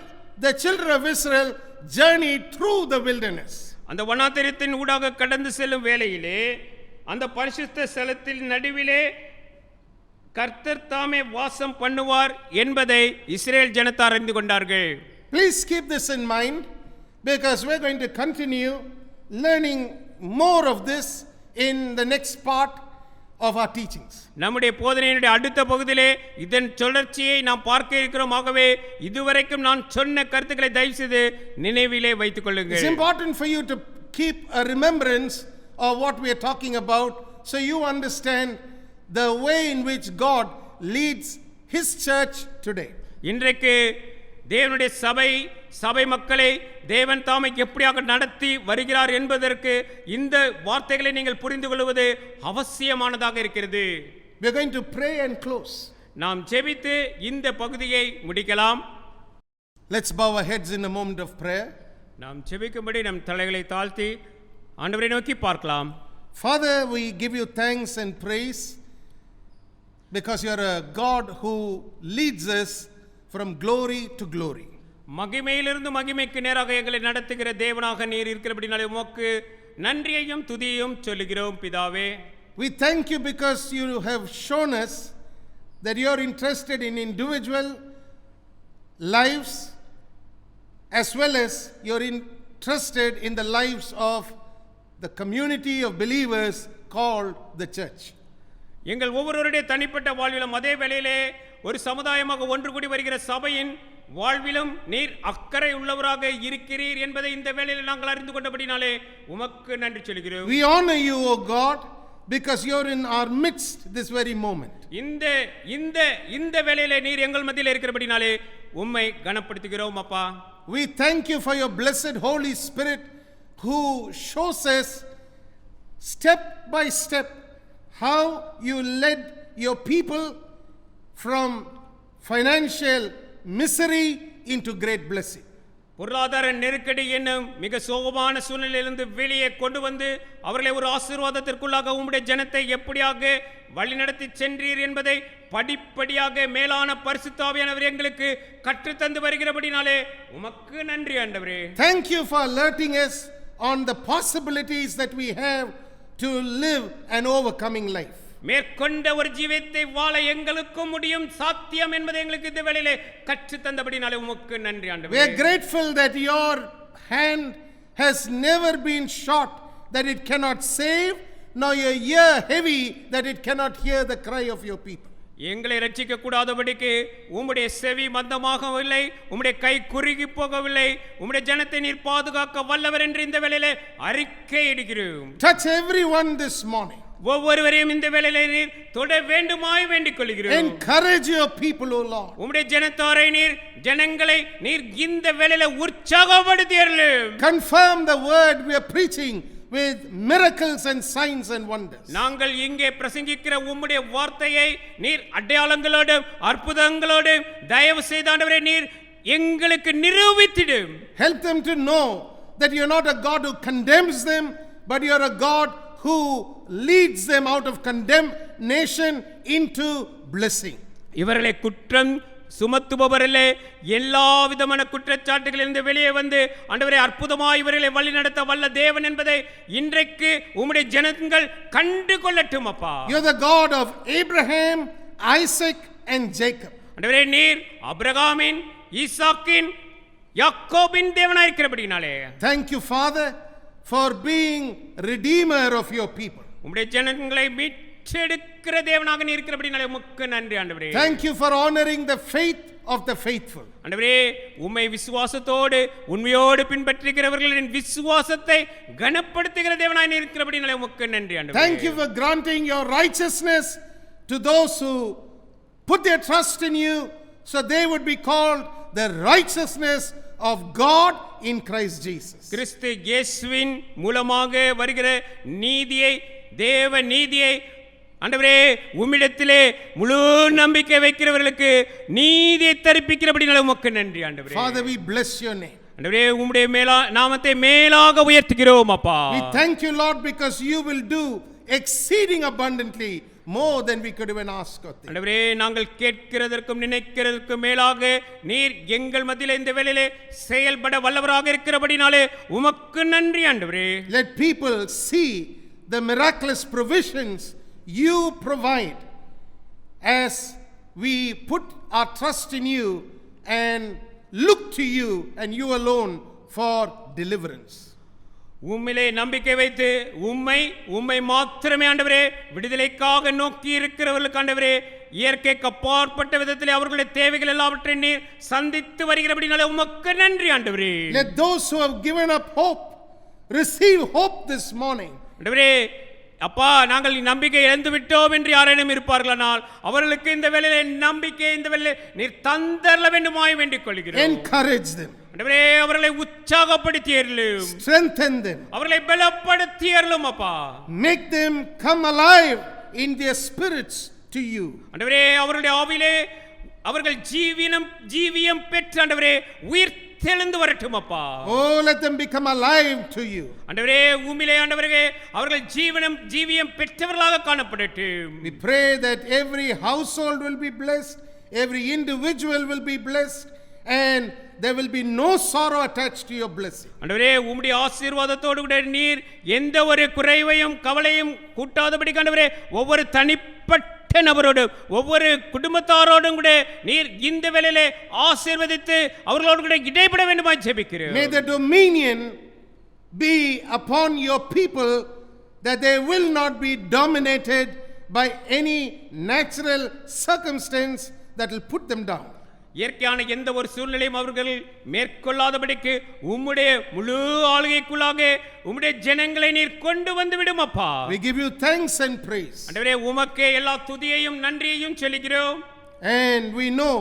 the children of Israel journeyed through the wilderness. அந்த வனாந்தரத்தின் ஊடாக கடந்து செல்லும் வேளையிலே அந்த பரிசுத்த ஸ்தலத்தின் நடுவிலே கர்த்தர் தாமே வாசம் பண்ணுவார் என்பதை இஸ்ரேல் ஜனத்தார் அறிந்து கொண்டார்கள். Please keep this in mind because we're going to continue learning more of this in the next part of our teachings. நம்முடைய போதனையினுடைய அடுத்த பகுதியிலே இதன் தொடர்ச்சியை நாம் பார்க்க இருக்கிறோம். ஆகவே இதுவரைக்கும் நான் சொன்ன கருத்துக்களை தயவு செய்து நினைவிலே வைத்துக் கொள்ளுங்கள். It's important for you to keep a remembrance of what we are talking about so you understand the way in which God leads his church today. இன்றைக்கு தேவனுடைய சபை மக்களை தேவன் தாமே எப்படியாக நடத்தி வருகிறார் என்பதற்கு இந்த வார்த்தைகளை நீங்கள் புரிந்து கொள்வது அவசியமானதாக இருக்கிறது. We are going to pray and close. நாம் ஜெபித்து இந்த பகுதியை முடிக்கலாம். Let's bow our heads in a moment of prayer. நாம் ஜெபிக்கும்படி நம் தலைகளை தாழ்த்தி ஆண்டவரை நோக்கி பார்க்கலாம். Father, we give you thanks and praise because you are a God who leads us from glory to glory. மகிமையிலிருந்து மகிமைக்கு நேராக எங்களை நடத்துகிற தேவனாக நீர் இருக்கிறபடினாலே உமக்கு நன்றியையும் துதியையும் சொல்லுகிறோம் பிதாவே. We thank you because you have shown us that you are interested in individual lives as well as you are interested in the lives of the community of believers called the church. எங்கள் ஒவ்வொருவருடைய தனிப்பட்ட வாழ்விலும் அதே வேளையிலே ஒரு சமுதாயமாக ஒன்று கூடி வருகிற சபையின் வாழ்விலும் நீர் அக்கறை உள்ளவராக இருக்கிறீர் என்பதை இந்த வேளையில் நாங்கள் அறிந்து கொண்டபடினாலே உமக்கு நன்றி சொல்கிறோம். We honor you, O God, because you are in our midst this very moment. இந்த வேளையிலே நீர் எங்கள் மத்தியில் இருக்கிறபடினாலே உம்மை கனப்படுத்துகிறோம் அப்பா. We thank you for your blessed Holy Spirit who shows us step by step how you led your people from financial misery into great blessing. பொருளாதார நெருக்கடி என்னும் மிக சோகமான சூழ்நிலையிலிருந்து வெளியே கொண்டு வந்து அவர்களை ஒரு ஆசீர்வாதத்திற்குள்ளாக உம்முடைய ஜனத்தை எப்படியாக வழிநடத்தி சென்றீர் என்பதை படிப்படியாக மேலான பரிசுத்த ஆவியானவர் எங்களுக்கு கற்றுத் தந்து வருகிறபடினாலே உமக்கு நன்றி ஆண்டவரே. Thank you for alerting us on the possibilities that we have to live an overcoming life. மேற்கொண்ட ஒரு ஜீவியத்தை வாழ எங்களுக்கும் முடியும் சாத்தியம் என்பதை எங்களுக்கு இந்த வேளையிலே கற்று தந்தபடினாலே உமக்கு நன்றி ஆண்டவரே. We are grateful that your hand has never been short that it cannot save, nor your ear heavy that it cannot hear the cry of your people. எங்களை ரட்சிக்க கூடாதபடிக்கு உம்முடைய செவி மந்தமாகவில்லை, உம்முடைய கை குறுகி போகவில்லை, உம்முடைய ஜனத்தை நீர் பாதுகாக்க வல்லவர் என்று இந்த வேளையிலே அறிக்கை இடுகிறோம். Touch everyone this morning. ஒவ்வொருவரையும் இந்த வேளையிலே நீர் தொட வேண்டுமாய் வேண்டிக் கொள்கிறோம். Encourage your people, O Lord. உம்முடைய ஜனத்தாரை நீர் ஜனங்களை நீர் இந்த வேளையிலே உற்சாகப்படுத்தியருளும். Confirm the word we are preaching with miracles and signs and wonders. நாங்கள் இங்கே பிரசங்கிக்கிற உம்முடைய வார்த்தையை நீர் அடையாளங்களோடு அற்புதங்களோடு தயவு செய்து ஆண்டவரே நீர் எங்களுக்கு நிரூபித்திடும். Help them to know that you are not a God who condemns them, but you are a God who leads them out of condemnation into blessing. இவர்களை குற்றம் சுமத்துபவர்களே எல்லா விதமான குற்றச்சாட்டுகளிலிருந்து வெளியே வந்து ஆண்டவரே அற்புதமாய் இவர்களை வழி நடத்த வல்ல தேவன் என்பதை இன்றைக்கு உம்முடைய ஜனங்கள் கண்டு கொள்ளட்டும் அப்பா. You are the God of Abraham, Isaac and Jacob. ஆண்டவரே நீர் ஆபிரகாமின், ஈசாக்கின், யாக்கோபின் தேவனாய் இருக்கிறபடினாலே. Thank you, Father, for being redeemer of your people. உம்முடைய ஜனங்களை மீட்டெடுக்கிற தேவனாக நீர் இருக்கிறபடினாலே உமக்கு நன்றி ஆண்டவரே. Thank you for honoring the faith of the faithful. ஆண்டவரே, உம்மை விசுவாசத்தோடு உண்மையோடு பின்பற்றுகிறவர்களின் விசுவாசத்தை கனப்படுத்துகிற தேவனாய் நீர் இருக்கிறபடினாலே உமக்கு நன்றி ஆண்டவரே. Thank you for granting your righteousness to those who put their trust in you, so they would be called the righteousness of God in Christ Jesus. கிறிஸ்து இயேசுவின் மூலமாக வருகிற நீதியை, தேவ நீதியை ஆண்டவரே உம்மிடத்திலே முழு நம்பிக்கை வைக்கிறவர்களுக்கு நீதியை தரிப்பிக்கிறபடினாலே உமக்கு நன்றி ஆண்டவரே. Father, we bless your name. ஆண்டவரே, உம்முடைய நாமத்தை மேலாக உயர்த்துகிறோம் அப்பா. We thank you, Lord, because you will do exceeding abundantly more than we could even ask or think. ஆண்டவரே, நாங்கள் கேட்கிறதற்கும் நினைக்கிறதற்கும் மேலாக நீர் எங்கள் மத்தியிலே இந்த வேளையிலே செயல்பட வல்லவராக இருக்கிறபடினாலே உமக்கு நன்றி ஆண்டவரே. Let people see the miraculous provisions you provide as we put our trust in you and look to you and you alone for deliverance. உம்மிலே நம்பிக்கை வைத்து உம்மை மாத்திரமே ஆண்டவரே விடுதலைக்காக நோக்கி இருக்கிறவர்களுக்கு ஆண்டவரே இயற்கைக்கு அப்பாற்பட்ட விதத்திலே அவர்களுடைய தேவைகள் எல்லாவற்றையும் நீர் சந்தித்து வருகிறபடினாலே உமக்கு நன்றி ஆண்டவரே. Let those who have given up hope receive hope this morning. ஆண்டவரே, அப்பா, நாங்கள் நம்பிக்கை இழந்து விட்டோம் என்று யாரேனும் இருப்பார்களானால் அவர்களுக்கு இந்த வேளையிலே நம்பிக்கை இந்த வேளையிலே நீர் தந்தரல வேண்டுமாய் வேண்டிக் கொள்கிறோம். Encourage them. ஆண்டவரே, அவர்களை உற்சாகப்படுத்தி அருளும். Strengthen them. அவர்களை பலப்படுத்தி அருளும் அப்பா. Make them come alive in their spirits to you. ஆண்டவரே, அவருடைய ஆவியிலே அவர்கள் ஜீவியம் பெற்று ஆண்டவரே உயிர் தெழுந்து வரட்டும் அப்பா. Oh, let them become alive to you. ஆண்டவரே, உம்மிலே ஆண்டவரே அவர்கள் ஜீவியம் பெற்றவர்களாக காணப்படட்டும். We pray that every household will be blessed, every individual will be blessed, and there will be no sorrow attached to your blessing. ஆண்டவரே, உம்முடைய ஆசீர்வாதத்தோடு கூட நீர் எந்த ஒரு குறைவையும் கவலையும் கூட்டாதபடி ஆண்டவரே ஒவ்வொரு தனிப்பட்ட நபரோடு ஒவ்வொரு குடும்பத்தாரோடும் கூட நீர் இந்த வேளையிலே ஆசீர்வதித்து அவர்களோடு கூட இடைப்பட வேண்டுமாய் ஜெபிக்கிறேன். May the dominion be upon your people, that they will not be dominated by any natural circumstance that will put them down. இயற்கையான எந்த ஒரு சூழ்நிலையும் அவர்கள் மேற்கொள்ளாதபடிக்கு உம்முடைய முழு ஆளுகைக்குள்ளாக உம்முடைய ஜனங்களை நீர் கொண்டு வந்து விடும் அப்பா. We give you thanks and praise. ஆண்டவரே, உமக்கே எல்லா துதியையும் நன்றியையும் சொல்லுகிறோம். And we know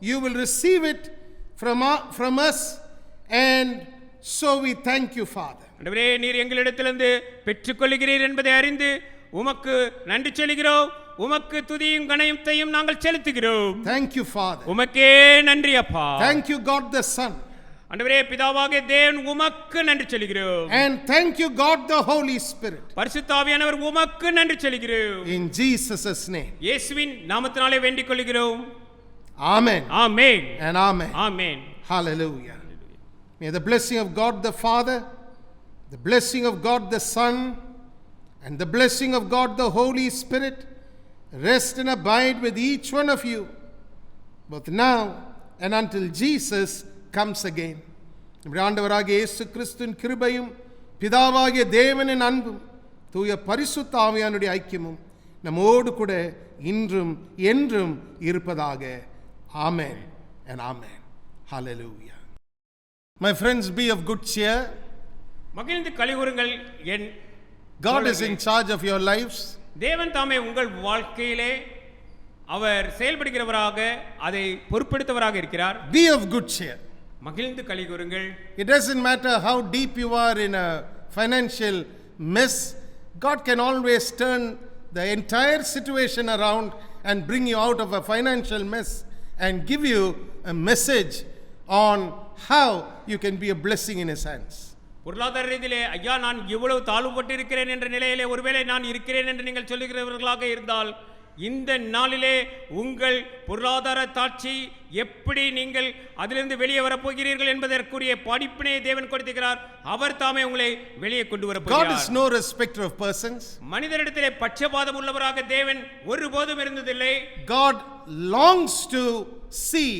you will receive it from us, and so we thank you, Father. ஆண்டவரே, நீர் எங்களிடத்திலிருந்து பெற்றுக்கொள்கிறீர் என்பதை அறிந்து உமக்கு நன்றி சொல்லுகிறோம். உமக்கு துதியும் கனத்தையும் நாங்கள் செலுத்துகிறோம். Thank you, Father. உமக்கே நன்றி அப்பா. Thank you, God the Son. ஆண்டவரே, பிதாவாகிய தேவன் உமக்கு நன்றி சொல்லுகிறோம். And thank you, God the Holy Spirit. பரிசுத்த ஆவியானவர் உமக்கு நன்றி சொல்லுகிறோம். In Jesus' name. இயேசுவின் நாமத்தினாலே வேண்டிக் கொள்கிறோம். Amen. Amen. And amen. Amen. Hallelujah. May the blessing of God the Father, the blessing of God the Son, and the blessing of God the Holy Spirit rest and abide with each one of you, both now and until Jesus comes again. நம்முடைய ஆண்டவராகிய இயேசு கிறிஸ்துவின் கிருபையும் பிதாவாகிய தேவனின் அன்பும் தூய பரிசுத்த ஆவியானுடைய ஐக்கியமும் நம்மோடு கூட இன்றும் என்றும் இருப்பதாக. Amen and amen. Hallelujah. My friends, be of good cheer. மகிழ்ந்து களிகூருங்கள். என் God is in charge of your lives. தேவன் தாமே உங்கள் வாழ்க்கையிலே அவர் செயல்படுகிறவராக அதை பொறுப்பெடுத்தவராக இருக்கிறார். Be of good cheer. மகிழ்ந்து களிகூருங்கள். It doesn't matter how deep you are in a financial mess. God can always turn the entire situation around and bring you out of a financial mess and give you a message on how you can be a blessing in His hands. பொருளாதார ரீதியிலே ஐயா நான் இவ்வளவு தாழ்வுபட்டு இருக்கிறேன் என்ற நிலையிலே ஒருவேளை நான் இருக்கிறேன் என்று நீங்கள் சொல்லுகிறவர்களாக இருந்தால் இந்த நாளிலே உங்கள் பொருளாதார தாட்சி எப்படி நீங்கள் அதிலிருந்து வெளியே வரப்போகிறீர்கள் என்பதற்குரிய படிப்பினை தேவன் கொடுத்திருக்கிறார். அவர் தாமே உங்களை வெளியே கொண்டு வரப்போகிறார். God is no respecter of persons. மனிதரிடத்திலே பட்சபாதம் உள்ளவராக தேவன் ஒருபோதும் இருந்ததில்லை. God longs to see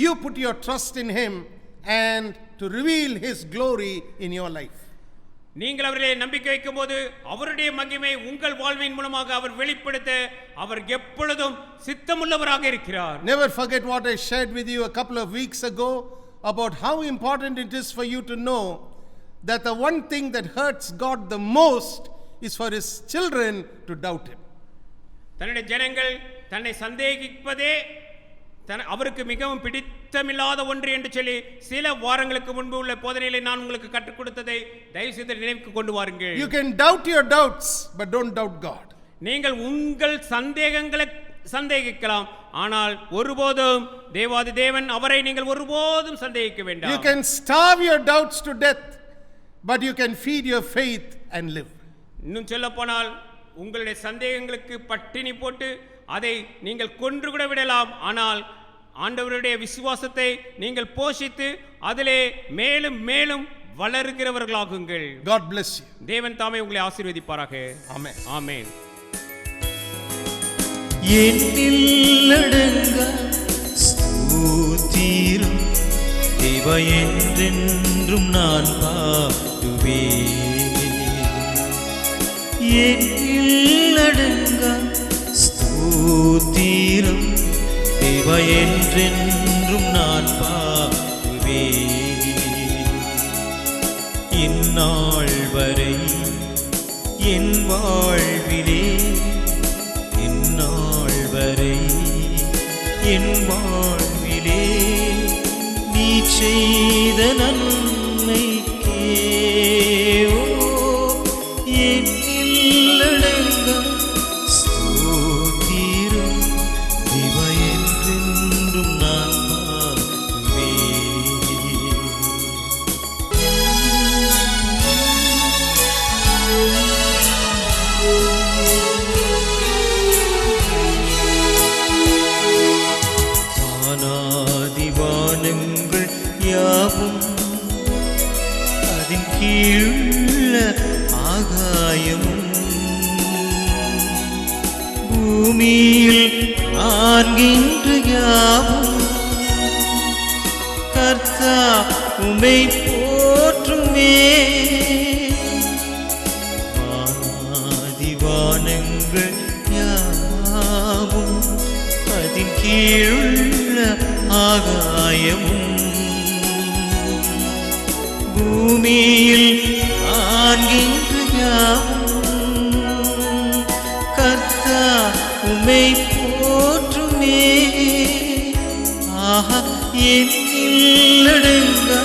you put your trust in Him and to reveal His glory in your life. நீங்கள் அவரிலே நம்பிக்கை வைக்கும்போது அவருடைய மகிமை உங்கள் வாழ்வின் மூலமாக அவர் வெளிப்படுத்த அவர் எப்பொழுதும் சித்தமுள்ளவராக இருக்கிறார். Never forget what I shared with you a couple of weeks ago about how important it is for you to know that the one thing that hurts God the most is for His children to doubt Him. தன்னுடைய ஜனங்கள் தன்னை சந்தேகிப்பதே அவருக்கு மிகவும் பிடித்தமில்லாத ஒன்று என்று சொல்லி சில வாரங்களுக்கு முன்பு உள்ள போதனைகளை நான் உங்களுக்கு கற்றுக் கொடுத்ததை தயவு செய்து நினைவுக்கு கொண்டு வாருங்கள். You can doubt your doubts, but don't doubt God. நீங்கள் உங்கள் சந்தேகங்களை சந்தேகிக்கலாம், ஆனால் ஒருபோதும் தேவாதி தேவன் அவரை நீங்கள் ஒருபோதும் சந்தேகிக்க வேண்டாம். You can starve your doubts to death, but you can feed your faith and live. இன்னும் சொல்ல போனால் உங்களுடைய சந்தேகங்களுக்கு பட்டினி போட்டு அதை நீங்கள் கொன்று கூட விடலாம், ஆனால் ஆண்டவருடைய விசுவாசத்தை நீங்கள் போஷித்து அதிலே மேலும் மேலும் வளருகிறவர்களாகுங்கள். God bless you. தேவன் தாமே உங்களை ஆசீர்வதிப்பாராக. Amen. ஆமென். என்னில்லடங்கா ஸ்தோத்திரம் தேவா என்றென்றும் நான் பாடுவேன். என்னில்லடங்கா ஸ்தோத்திரம் தேவா என்றென்றும் நான் பாடுவேன். இந்நாள் வரை என் வாழ்விலே வரை என் வாழ்விலே நீ செய்த நன்மைக்கே என்னில்லடங்கா ஸ்தோத்திரம் தேவா என்றென்றும் நான் வானங்கள் யாவும் அதன் கீழுள்ள ஆகாயமும் பூமியில் ஆன்கின்ற யாவும் கர்த்தா உம்மை போற்றுமே. வானங்கள் யாவும் அதன் கீழுள்ள ஆகாயமும் பூமியில் ஆன்கின்ற யாவும் கர்த்தா உம்மை போற்றுமே. ஆஹா என்னில்லடங்கா